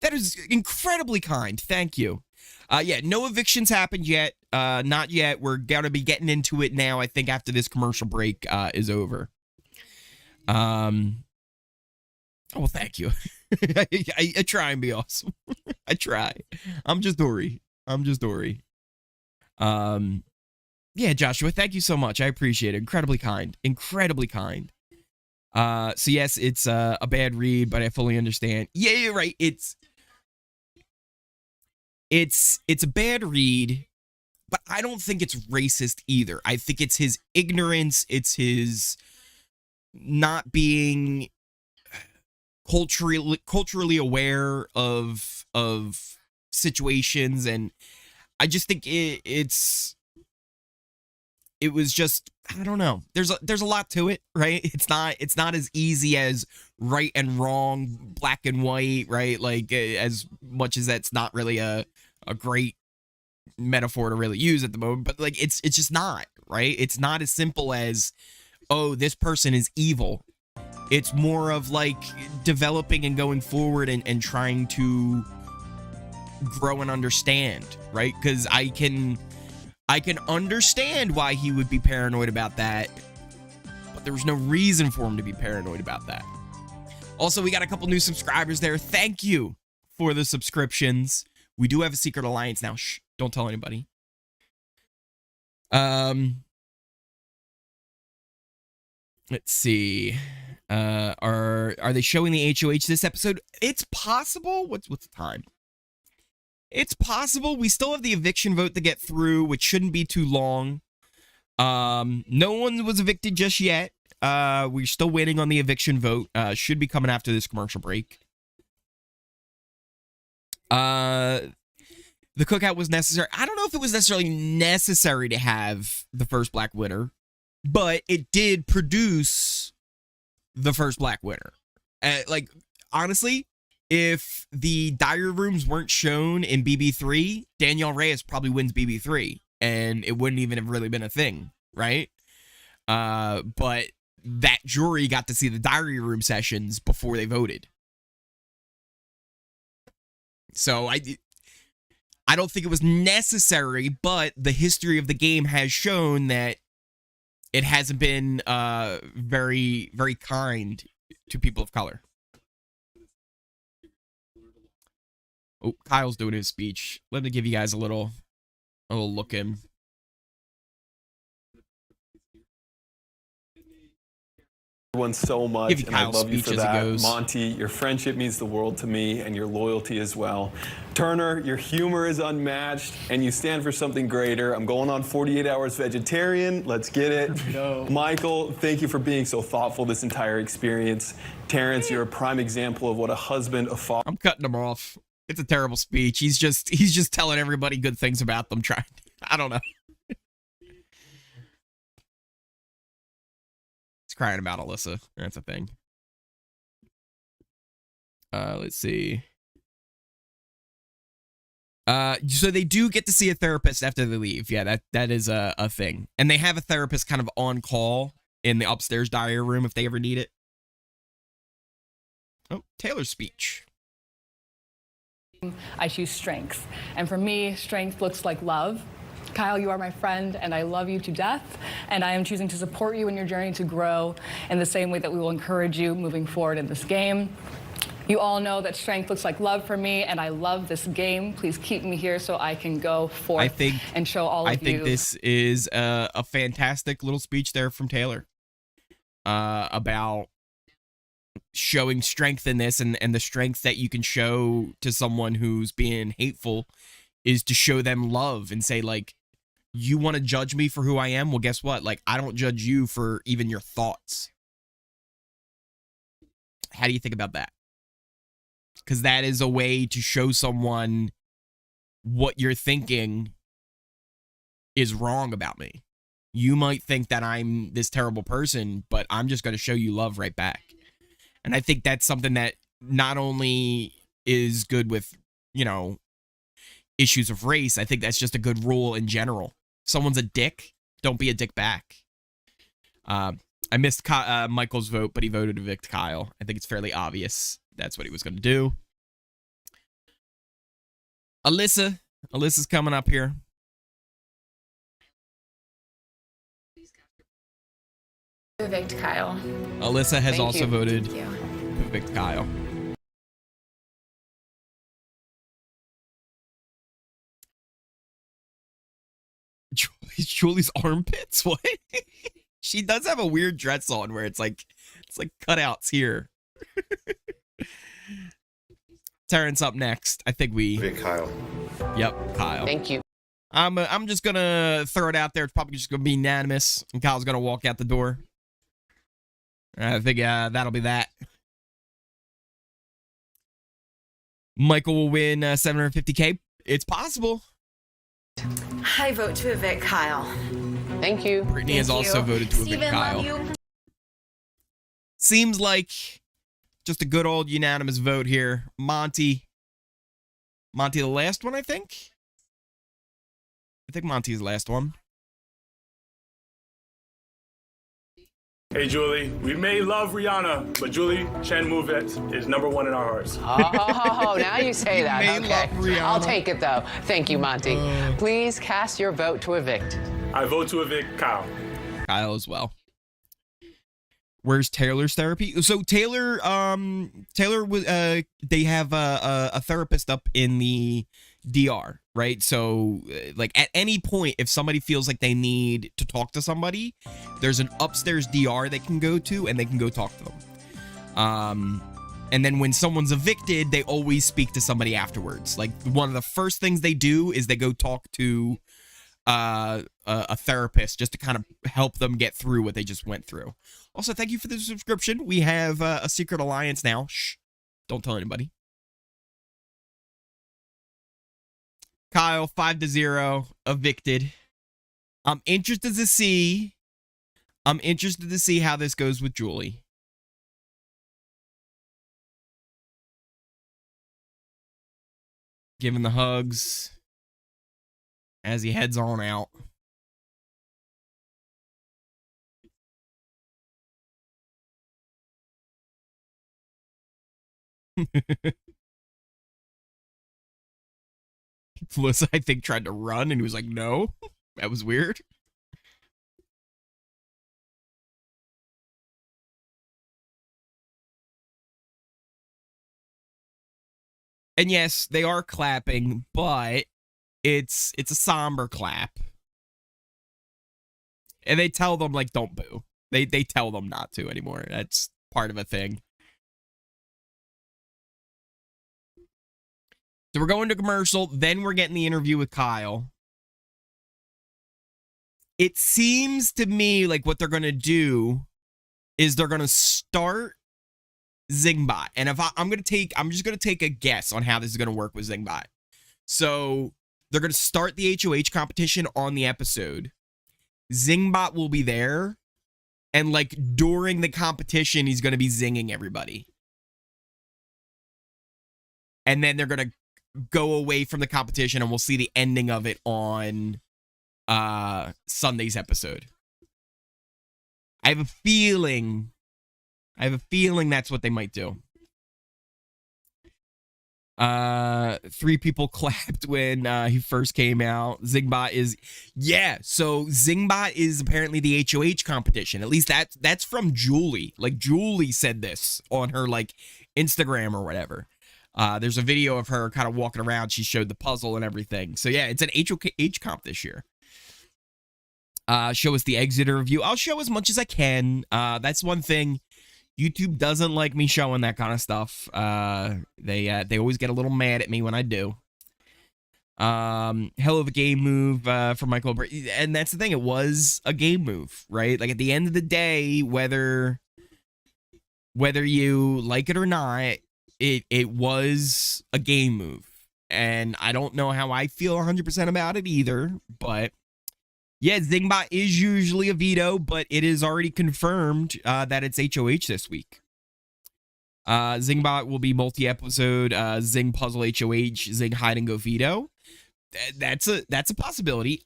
That is incredibly kind. Thank you. Yeah, no evictions happened yet. Not yet. We're going to be getting into it now, I think, after this commercial break is over. Oh, well, thank you. I try and be awesome. I try. I'm just Dory. Yeah, Joshua, thank you so much. I appreciate it. Incredibly kind. Incredibly kind. So yes, it's a bad read, but I fully understand. Yeah, you're right. It's a bad read, but I don't think it's racist either. I think it's his ignorance. It's his not being culturally aware of situations, and I just think it was just, I don't know. There's a lot to it, right? It's not as easy as right and wrong, black and white, right? Like as much as that's not really a great metaphor to really use at the moment, but like it's just not, right? It's not as simple as, oh, this person is evil. It's more of like developing and going forward and trying to grow and understand, right? Because I can understand why he would be paranoid about that, but there was no reason for him to be paranoid about that. Also, we got a couple new subscribers there. Thank you for the subscriptions. We do have a secret alliance now. Shh, don't tell anybody. Let's see. Are they showing the HOH this episode? It's possible. What's the time? It's possible. We still have the eviction vote to get through, which shouldn't be too long. No one was evicted just yet. We're still waiting on the eviction vote. Should be coming after this commercial break. The cookout was necessary. I don't know if it was necessarily necessary to have the first black winner, but it did produce the first black winner. Like, honestly, if the diary rooms weren't shown in BB3, Danielle Reyes probably wins BB3, and it wouldn't even have really been a thing, right? But that jury got to see the diary room sessions before they voted. So I don't think it was necessary, but the history of the game has shown that it hasn't been very, very kind to people of color. Oh, Kyle's doing his speech. Let me give you guys a little look in. Everyone so much, and I love you for that. Monty, your friendship means the world to me, and your loyalty as well. Turner, your humor is unmatched, and you stand for something greater. I'm going on 48 hours vegetarian. Let's get it. No. Michael, thank you for being so thoughtful this entire experience. Terrence, you're a prime example of what a husband, a father. I'm cutting him off. It's a terrible speech. He's just telling everybody good things about them. I don't know. Crying about Alyssa. That's a thing. Let's see. So they do get to see a therapist after they leave. Yeah, that is a thing. And they have a therapist kind of on call in the upstairs diary room if they ever need it. Oh, Taylor's speech. I choose strength. And for me, strength looks like love. Kyle, you are my friend, and I love you to death, and I am choosing to support you in your journey to grow in the same way that we will encourage you moving forward in this game. You all know that strength looks like love for me, and I love this game. Please keep me here so I can go forth and show all of you. I think this is a fantastic little speech there from Taylor about showing strength in this, and the strength that you can show to someone who's being hateful is to show them love and say, like, you want to judge me for who I am? Well, guess what? Like, I don't judge you for even your thoughts. How do you think about that? Because that is a way to show someone what you're thinking is wrong about me. You might think that I'm this terrible person, but I'm just going to show you love right back. And I think that's something that not only is good with, you know, issues of race, I think that's just a good rule in general. Someone's a dick, don't be a dick back. I missed Michael's vote, but he voted to evict Kyle. I think it's fairly obvious that's what he was going to do. Alyssa's coming up here. Evict Kyle. Alyssa has also voted to evict Kyle. Julie's armpits? What? She does have a weird dress on where it's like It's like cutouts here. Terrence up next. I think we... Kyle. Yep, Kyle. Thank you. I'm just gonna throw it out there. It's probably just gonna be unanimous, and Kyle's gonna walk out the door. I think that'll be that. Michael will win $750K. It's possible. I vote to evict Kyle. Thank you. Brittany has also voted to evict Kyle. Love you. Seems like just a good old unanimous vote here. Monty the last one, I think. I think Monty's the last one. Hey, Julie, we may love Rihanna, but Julie Chen Moonves is #1 in our hearts. Oh, now you say that. May Okay. love Rihanna. I'll take it, though. Thank you, Monty. Please cast your vote to evict. I vote to evict Kyle. Kyle as well. Where's Taylor's therapy? So Taylor was they have a therapist up in the DR, right? So like at any point, if somebody feels like they need to talk to somebody, there's an upstairs DR they can go to, and they can go talk to them. And then when someone's evicted, they always speak to somebody afterwards. Like one of the first things they do is they go talk to a therapist just to kind of help them get through what they just went through. Also, thank you for the subscription. We have a secret alliance now. Shh, don't tell anybody. Kyle 5-0 evicted. I'm interested to see how this goes with Julie. Giving the hugs as he heads on out. Melissa, I think, tried to run, and he was like, no. That was weird. And yes, they are clapping, but it's a somber clap. And they tell them, like, don't boo. They tell them not to anymore. That's part of a thing. So we're going to commercial, then we're getting the interview with Kyle. It seems to me like what they're going to do is they're going to start Zingbot. And I'm just going to take a guess on how this is going to work with Zingbot. So they're going to start the HOH competition on the episode. Zingbot will be there. And like during the competition, he's going to be zinging everybody. And then they're going to go away from the competition, and we'll see the ending of it on Sunday's episode. I have a feeling that's what they might do. 3 people clapped when he first came out. Zingbot is, yeah, so Zingbot is apparently the HOH competition. At least that's from Julie. Like, Julie said this on her, like, Instagram or whatever. There's a video of her kind of walking around. She showed the puzzle and everything. So yeah, it's an HOH comp this year. Show us the Exeter review. I'll show as much as I can. That's one thing. YouTube doesn't like me showing that kind of stuff. They always get a little mad at me when I do. Hell of a game move for Michael. And that's the thing. It was a game move, right? Like at the end of the day, whether you like it or not, it was a game move. And I don't know how I feel 100% about it either, but yeah, Zingbot is usually a veto, but it is already confirmed that it's HOH this week. Zingbot will be multi-episode Zing Puzzle HOH, Zing Hide and Go Veto. That's a possibility.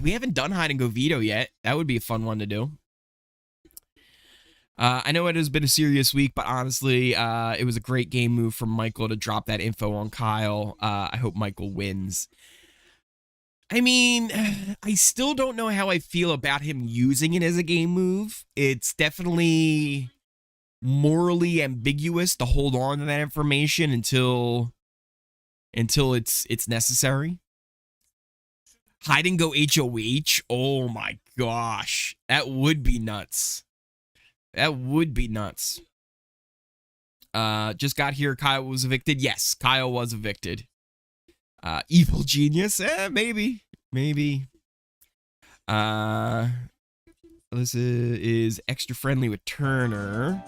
We haven't done Hide and Go Veto yet. That would be a fun one to do. I know it has been a serious week, but honestly, it was a great game move from Michael to drop that info on Kyle. I hope Michael wins. I mean, I still don't know how I feel about him using it as a game move. It's definitely morally ambiguous to hold on to that information until it's necessary. Hide and Go HOH. Oh my gosh, that would be nuts. That would be nuts. Just got here. Kyle was evicted. Yes, Kyle was evicted. Evil genius. Maybe. Alyssa is extra friendly with Turner.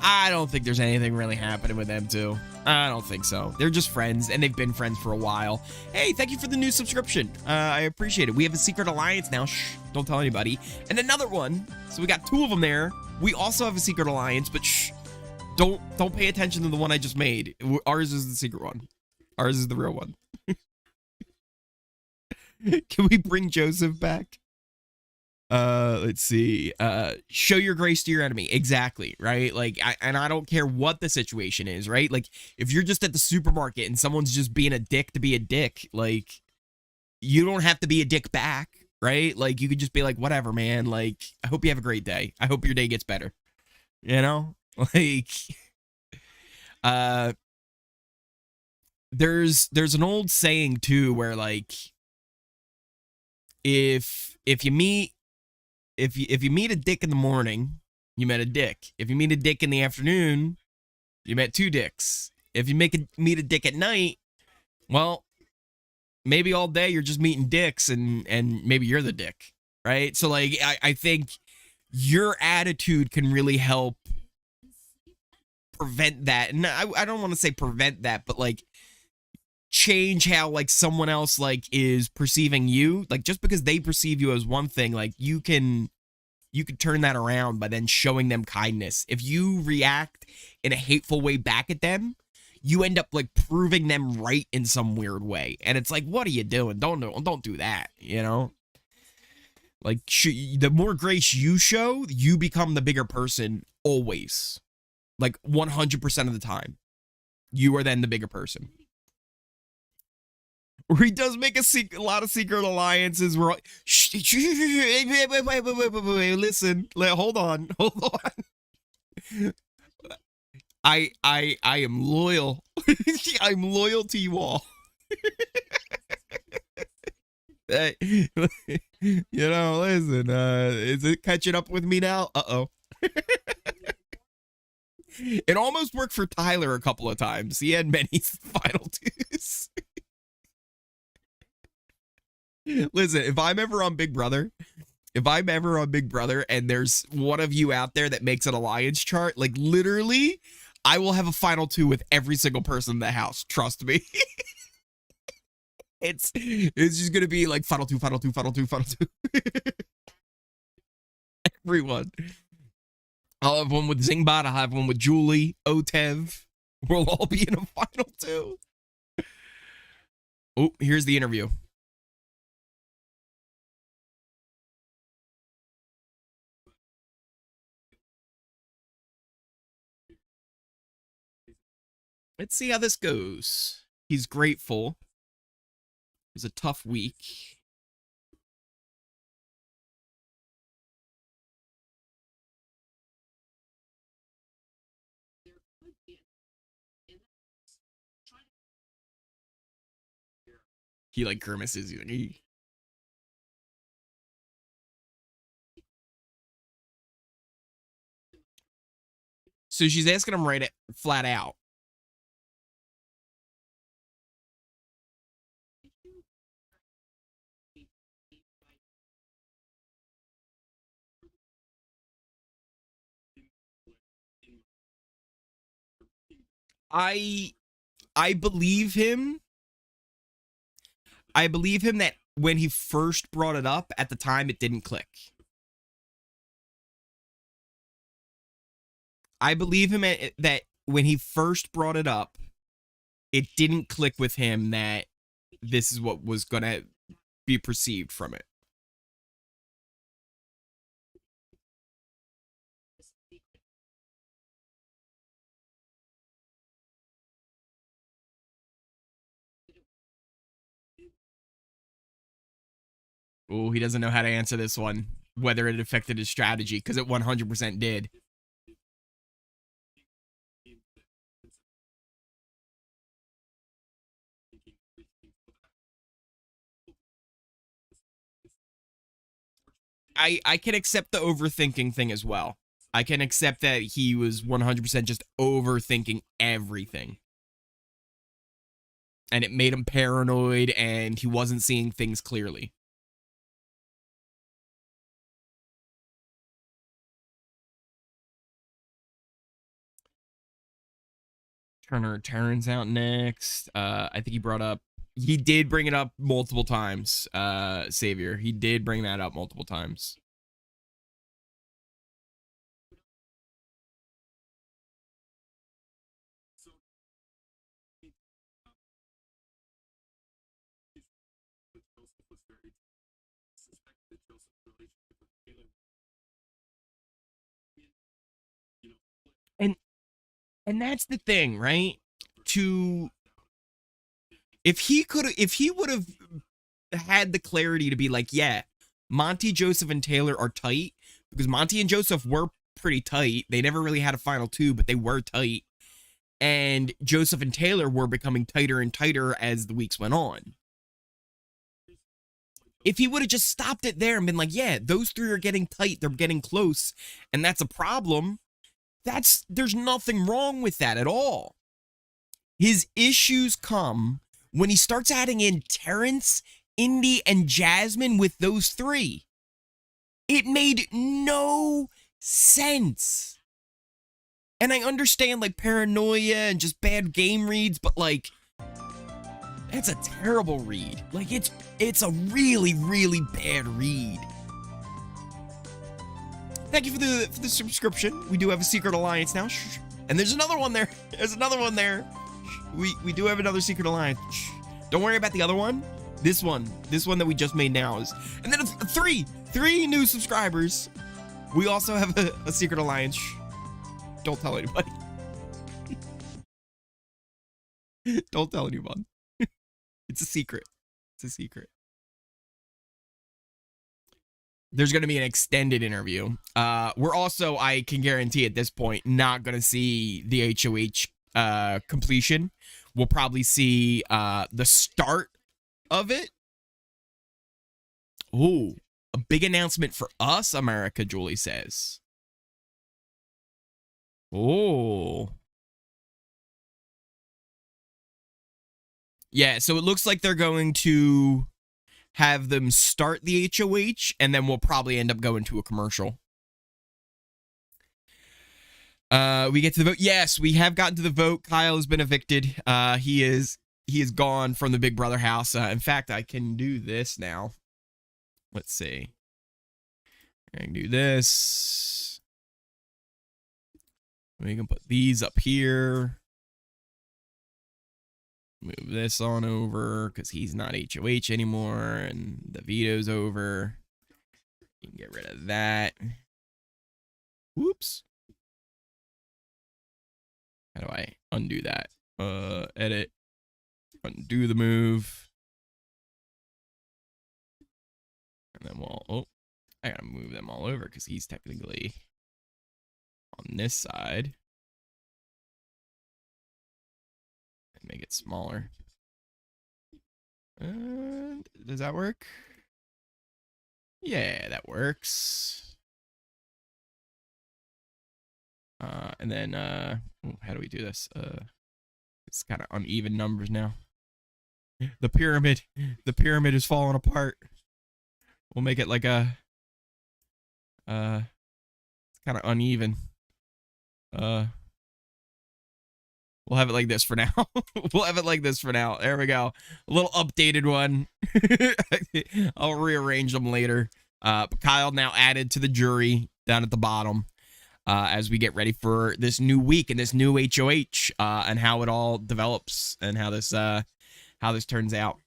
I don't think there's anything really happening with them two. I don't think so. They're just friends, and they've been friends for a while. Hey, thank you for the new subscription. I appreciate it. We have a secret alliance now. Shh, don't tell anybody. And another one. So we got 2 of them there. We also have a secret alliance, but shh, don't pay attention to the one I just made. Ours is the secret one. Ours is the real one. Can we bring Joseph back? Let's see. Show your grace to your enemy. Exactly, right? Like, I don't care what the situation is, right? Like, if you're just at the supermarket and someone's just being a dick to be a dick, like, you don't have to be a dick back, right? Like, you could just be like, whatever, man. Like, I hope you have a great day. I hope your day gets better. You know? Like, there's an old saying too where, like, if you meet a dick in the morning, you met a dick. If you meet a dick in the afternoon, you met 2 dicks. If you meet a dick at night, well, maybe all day you're just meeting dicks, and maybe you're the dick, right? So, like, I think your attitude can really help prevent that. And I don't want to say prevent that, but, like, change how, like, someone else, like, is perceiving you. Like, just because they perceive you as one thing, like, you can turn that around by then showing them kindness. If you react in a hateful way back at them, you end up, like, proving them right in some weird way. And it's like, what are you doing? Don't do that, you know? Like, the more grace you show, you become the bigger person always. Like, 100% of the time. You are then the bigger person. Or he does make a lot of secret alliances. Where wait, listen, hold on. I am loyal. I'm loyal to you all. Hey, you know, listen. Is it catching up with me now? Uh-oh. It almost worked for Tyler a couple of times. He had many final 2s. Listen, if I'm ever on Big Brother and there's one of you out there that makes an alliance chart, like, literally, I will have a final 2 with every single person in the house. Trust me. It's just gonna be like final 2. Everyone. I'll have one with Zingbot. I'll have one with Julie, Otev. We'll all be in a final 2. Oh, here's the interview. Let's see how this goes. He's grateful. It was a tough week. He, like, grimaces. He's like, "Ee." So she's asking him flat out. I believe him. I believe him that when he first brought it up, at the time, it didn't click. I believe him that when he first brought it up, it didn't click with him that this is what was going to be perceived from it. Oh, he doesn't know how to answer this one, whether it affected his strategy, because it 100% did. I can accept the overthinking thing as well. I can accept that he was 100% just overthinking everything. And it made him paranoid, and he wasn't seeing things clearly. Turner turns out next. I think he did bring it up multiple times, Savior. He did bring that up multiple times. And that's the thing, right? If he would have had the clarity to be like, yeah, Monty, Joseph, and Taylor are tight, because Monty and Joseph were pretty tight. They never really had a final two, but they were tight. And Joseph and Taylor were becoming tighter and tighter as the weeks went on. If he would have just stopped it there and been like, yeah, those three are getting tight, they're getting close, and that's a problem, there's nothing wrong with that at all. His issues come when he starts adding in Terrence, Indy, and Jasmine with those three. It made no sense. And I understand, like, paranoia and just bad game reads, but, like, that's a terrible read. Like, it's a really, really bad read. Thank you for the subscription. We do have a secret alliance now. Shh. And there's another one there. There's another one there. We do have another secret alliance. Shh. Don't worry about the other one. This one that we just made now is. And then three new subscribers. We also have a secret alliance. Shh. Don't tell anybody. Don't tell anyone. It's a secret. It's a secret. There's going to be an extended interview. We're also, I can guarantee at this point, not going to see the HOH completion. We'll probably see the start of it. Ooh, a big announcement for us, America, Julie says. Oh. Yeah, so it looks like they're going to have them start the HOH, and then we'll probably end up going to a commercial. We get to the vote. Yes, we have gotten to the vote. Kyle has been evicted. He is gone from the Big Brother house. In fact, I can do this now. Let's see. I can do this. We can put these up here. Move this on over because he's not HOH anymore, and the veto's over. You can get rid of that. Whoops. How do I undo that? Edit. Undo the move. And then I gotta move them all over because he's technically on this side. Make it smaller. Does that work? Yeah, that works. And then how do we do this? It's kind of uneven numbers now. The pyramid is falling apart. We'll make it like a it's kind of uneven. We'll have it like this for now. We'll have it like this for now. There we go. A little updated one. I'll rearrange them later. Kyle now added to the jury down at the bottom as we get ready for this new week and this new HOH and how it all develops and how this turns out.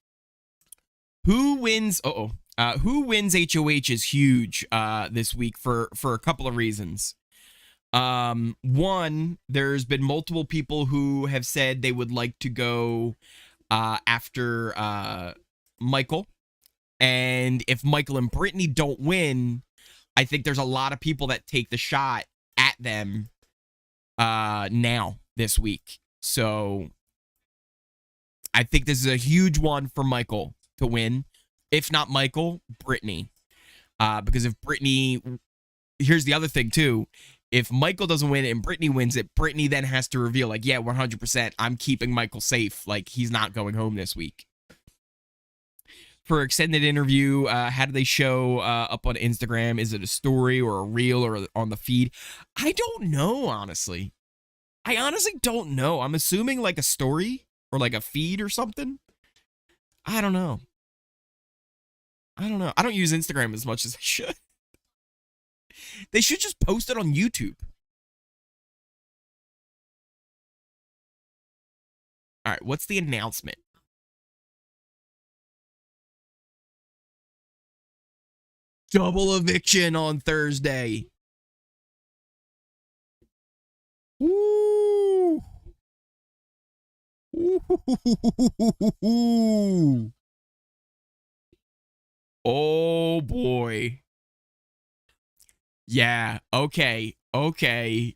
Who wins? Who wins HOH is huge this week for a couple of reasons. One, there's been multiple people who have said they would like to go after Michael. And if Michael and Brittany don't win, I think there's a lot of people that take the shot at them now this week. So I think this is a huge one for Michael to win. If not Michael, Brittany. Because if Brittany... Here's the other thing, too. if Michael doesn't win and Brittany wins it, Brittany then has to reveal, like, yeah, 100%, I'm keeping Michael safe. Like, he's not going home this week. For extended interview, how do they show up on Instagram? Is it a story or a reel or on the feed? I don't know, honestly. I honestly don't know. I'm assuming like a story or like a feed or something. I don't know. I don't use Instagram as much as I should. They should just post it on YouTube. All right, what's the announcement? Double eviction on Thursday. Woo! Ooh. Oh boy. Yeah, okay. Okay.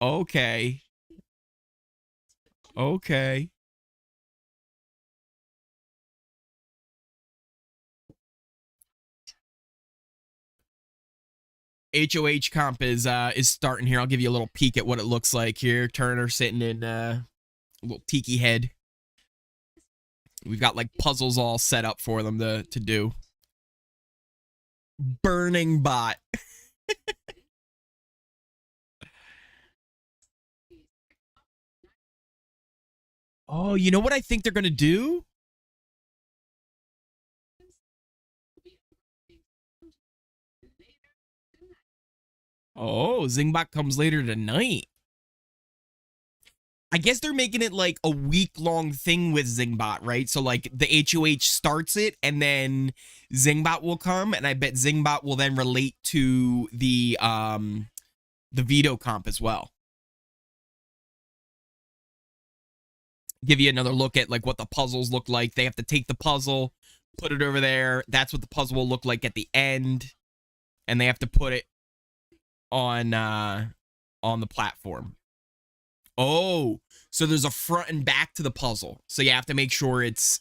Okay. Okay. HOH comp is starting here. I'll give you a little peek at what it looks like here. Turner sitting in a little tiki head. We've got like puzzles all set up for them to do. Burning bot. Oh, you know what I think they're gonna do? Oh, Zingbot comes later tonight. I guess they're making it like a week-long thing with Zingbot, right? So like the HOH starts it and then Zingbot will come, and I bet Zingbot will then relate to the veto comp as well. Give you another look at like what the puzzles look like. They have to take the puzzle, put it over there. That's what the puzzle will look like at the end. And they have to put it on the platform. Oh, so there's a front and back to the puzzle. So you have to make sure it's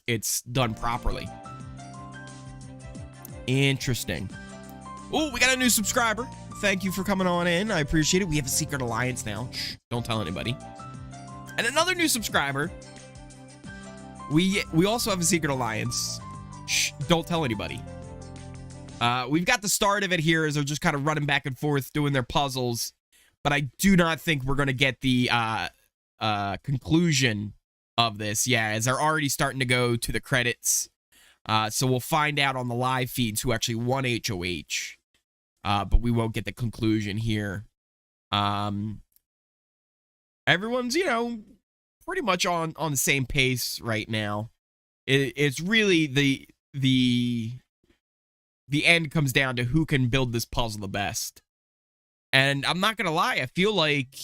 done properly. Interesting. Oh, we got a new subscriber. Thank you for coming on in. I appreciate it. We have a secret alliance now. Shh, don't tell anybody. And another new subscriber. We also have a secret alliance. Shh, don't tell anybody. We've got the start of it here as they're just kind of running back and forth doing their puzzles. But I do not think we're going to get the conclusion of this. Yeah, as they're already starting to go to the credits. So we'll find out on the live feeds who actually won HOH. But we won't get the conclusion here. Everyone's, you know, pretty much on the same pace right now. It's really the end comes down to who can build this puzzle the best. And I'm not gonna lie, I feel like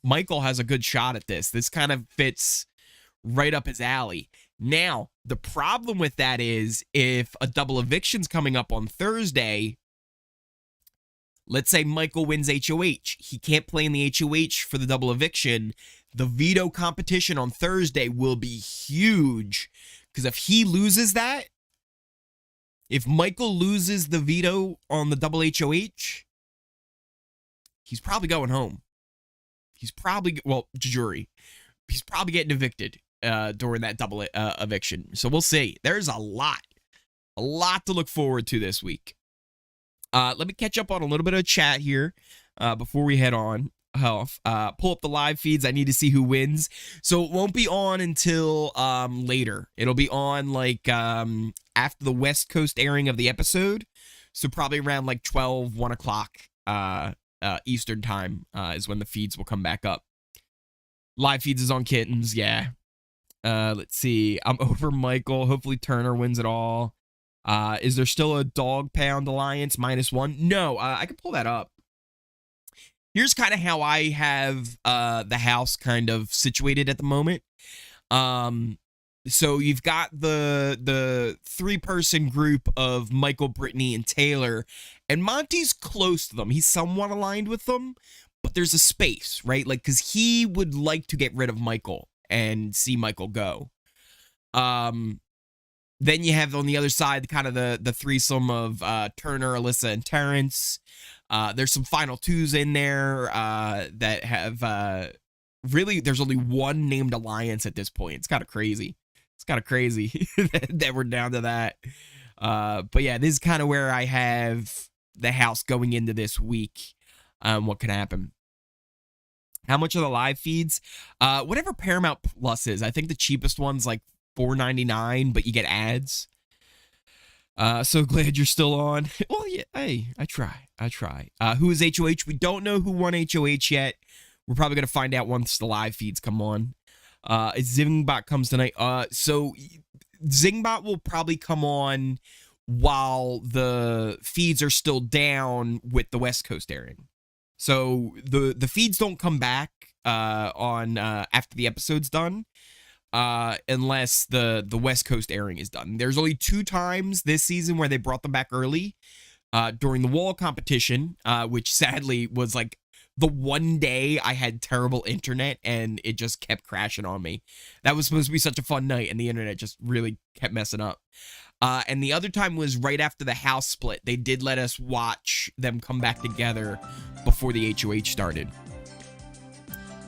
Michael has a good shot at this. This kind of fits right up his alley. Now, the problem with that is if a double eviction's coming up on Thursday, let's say Michael wins HOH. He can't play in the HOH for the double eviction. The veto competition on Thursday will be huge. Because if he loses that, if Michael loses the veto on the double HOH, he's probably going home. He's probably, well, jury. He's probably getting evicted during that double eviction. So we'll see. There's a lot to look forward to this week. Let me catch up on a little bit of chat here before we head on. Pull up the live feeds. I need to see who wins. So it won't be on until later. It'll be on like after the West Coast airing of the episode. So probably around like 12, 1 o'clock Eastern time is when the feeds will come back up. Live feeds is on Kittens, yeah. Let's see. I'm over Michael. Hopefully Turner wins it all. Is there still a dog pound alliance -1? No, I can pull that up. Here's kind of how I have the house kind of situated at the moment. So you've got the 3-person group of Michael, Brittany, and Taylor, and Monty's close to them. He's somewhat aligned with them, but there's a space, right? Like, because he would like to get rid of Michael and see Michael go. Then you have on the other side kind of the threesome of Turner, Alyssa, and Terrence. There's some final twos in there that have really, there's only one named alliance at this point. It's kind of crazy. It's kind of crazy that we're down to that. But yeah, this is kind of where I have the house going into this week. What can happen? How much are the live feeds? Whatever Paramount Plus is. I think the cheapest one's like $4.99, but you get ads. So glad you're still on. Well, yeah, hey, I try. Who is HOH? We don't know who won HOH yet. We're probably going to find out once the live feeds come on. Zingbot comes tonight. So Zingbot will probably come on while the feeds are still down with the West Coast airing. So the feeds don't come back on after the episode's done. Unless the West Coast airing is done. There's only 2 times this season where they brought them back early. During the wall competition, which sadly was like the one day I had terrible internet and it just kept crashing on me. That was supposed to be such a fun night and the internet just really kept messing up. And the other time was right after the house split. They did let us watch them come back together before the HOH started.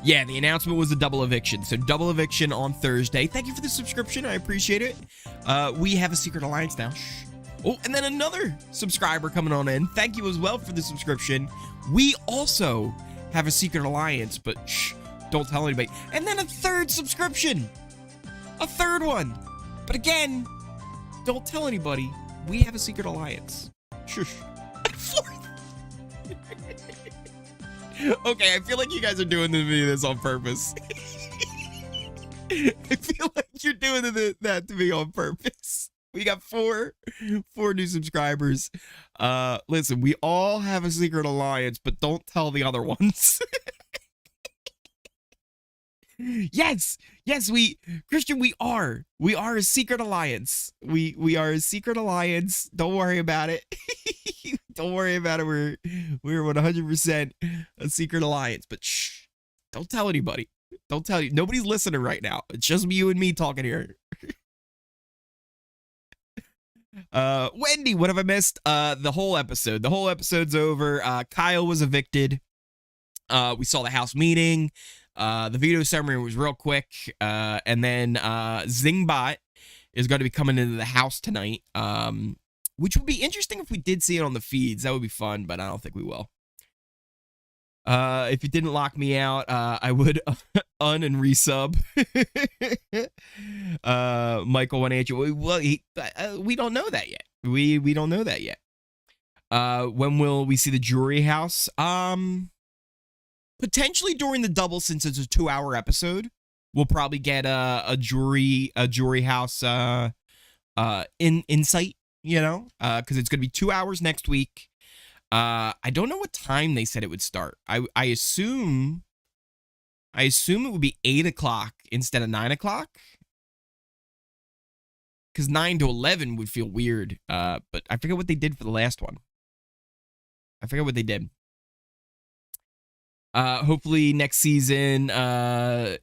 Yeah, the announcement was a double eviction. So double eviction on Thursday. Thank you for the subscription. I appreciate it. We have a secret alliance now. Shh. Oh, and then another subscriber coming on in. Thank you as well for the subscription. We also have a secret alliance, but shh, don't tell anybody. And then a third subscription. A third one. But again, don't tell anybody. We have a secret alliance. Shush. Fourth. Okay, I feel like you guys are doing this on purpose. I feel like you're doing that to me on purpose. We got four new subscribers. Listen, we all have a secret alliance, but don't tell the other ones. Yes, Christian, we are a secret alliance. We are a secret alliance. Don't worry about it. Don't worry about it. We're 100% a secret alliance, but shh, don't tell anybody. Don't tell you. Nobody's listening right now. It's just you and me talking here. Wendy, what have I missed? The whole episode. The whole episode's over. Kyle was evicted. We saw the house meeting. The veto ceremony was real quick. And then Zingbot is going to be coming into the house tonight. Which would be interesting if we did see it on the feeds. That would be fun, but I don't think we will. If you didn't lock me out, I would un and resub. Michael 1H. Well, we don't know that yet. We don't know that yet. When will we see the jury house? Potentially during the double, since it's a 2-hour episode. We'll probably get a jury house insight. You know, because it's going to be 2 hours next week. I don't know what time they said it would start. I assume it would be 8 o'clock instead of 9 o'clock. Because 9 to 11 would feel weird. But I forget what they did for the last one. I forget what they did. Hopefully next season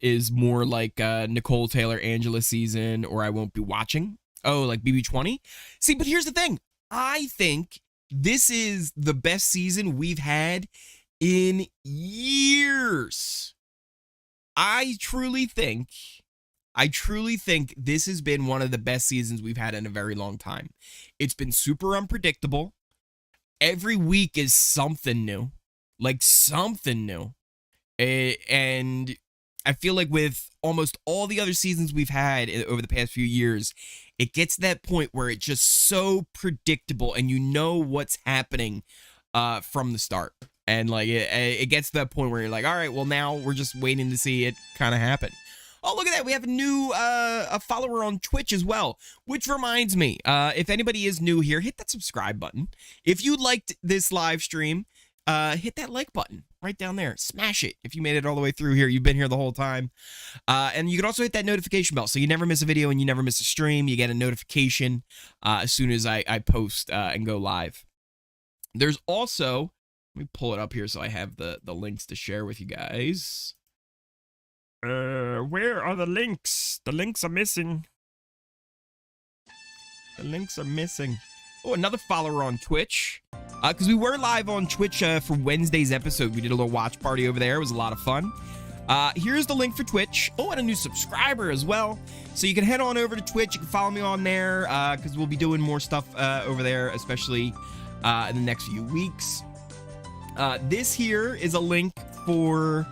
is more like Nicole Taylor Angela season, or I won't be watching. Oh, like BB20? See, but here's the thing. I think this is the best season we've had in years. I truly think this has been one of the best seasons we've had in a very long time. It's been super unpredictable. Every week is something new. Like something new. And I feel like with almost all the other seasons we've had over the past few years, it gets to that point where it's just so predictable and you know what's happening from the start. And like it gets to that point where you're like, all right, well now we're just waiting to see it kind of happen. Oh, look at that. We have a new a follower on Twitch as well, which reminds me, if anybody is new here, hit that subscribe button. If you liked this live stream, hit that like button right down there. Smash it if you made it all the way through here. You've been here the whole time. And you can also hit that notification bell so you never miss a video and you never miss a stream. You get a notification as soon as I post and go live. There's also, let me pull it up here so I have the links to share with you guys. Where are the links? The links are missing. The links are missing. Oh, another follower on Twitch. Because we were live on Twitch for Wednesday's episode. We did a little watch party over there. It was a lot of fun. Here's the link for Twitch. Oh, and a new subscriber as well. So you can head on over to Twitch. You can follow me on there because we'll be doing more stuff over there, especially in the next few weeks. This here is a link for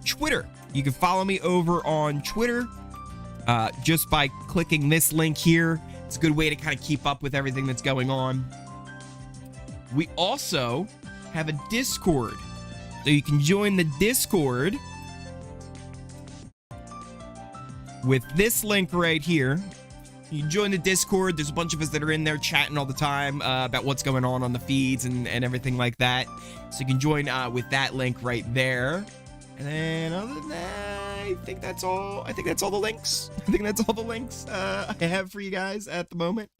Twitter. You can follow me over on Twitter just by clicking this link here. It's a good way to kind of keep up with everything that's going on. We also have a Discord. So you can join the Discord with this link right here. You can join the Discord. There's a bunch of us that are in there chatting all the time about what's going on the feeds and everything like that. So you can join with that link right there. And then other than that, I think that's all. I think that's all the links. I have for you guys at the moment.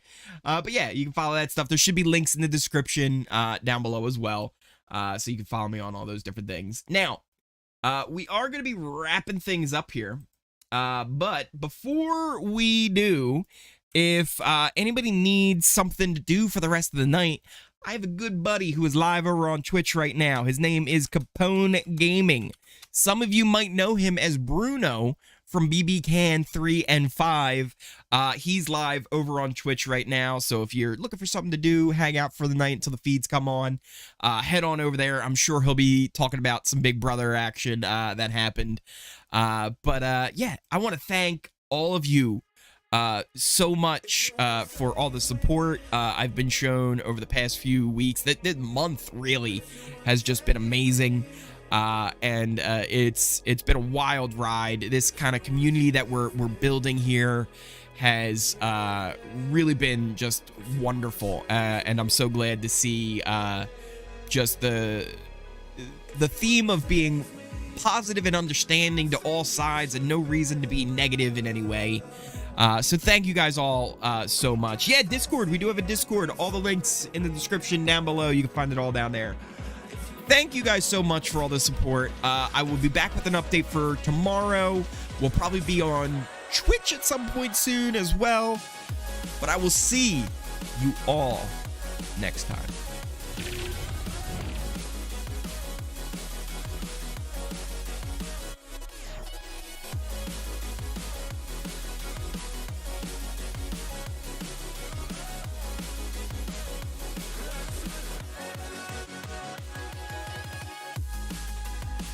But yeah, you can follow that stuff. There should be links in the description down below as well. So you can follow me on all those different things. Now, we are going to be wrapping things up here. But before we do, if anybody needs something to do for the rest of the night, I have a good buddy who is live over on Twitch right now. His name is Capone Gaming. Some of you might know him as Bruno from BB Can 3 and 5. He's live over on Twitch right now, so if you're looking for something to do, hang out for the night until the feeds come on, head on over there. I'm sure he'll be talking about some Big Brother action that happened. But yeah, I want to thank all of you so much for all the support I've been shown over the past few weeks. That month really has just been amazing. And it's been a wild ride. This kind of community that we're building here has really been just wonderful, and I'm so glad to see just the theme of being positive and understanding to all sides and no reason to be negative in any way. So thank you guys all so much. Yeah, Discord, we do have a Discord. All the links in the description down below. You can find it all down there. Thank you guys so much for all the support. I will be back with an update for tomorrow. We'll probably be on Twitch at some point soon as well. But I will see you all next time.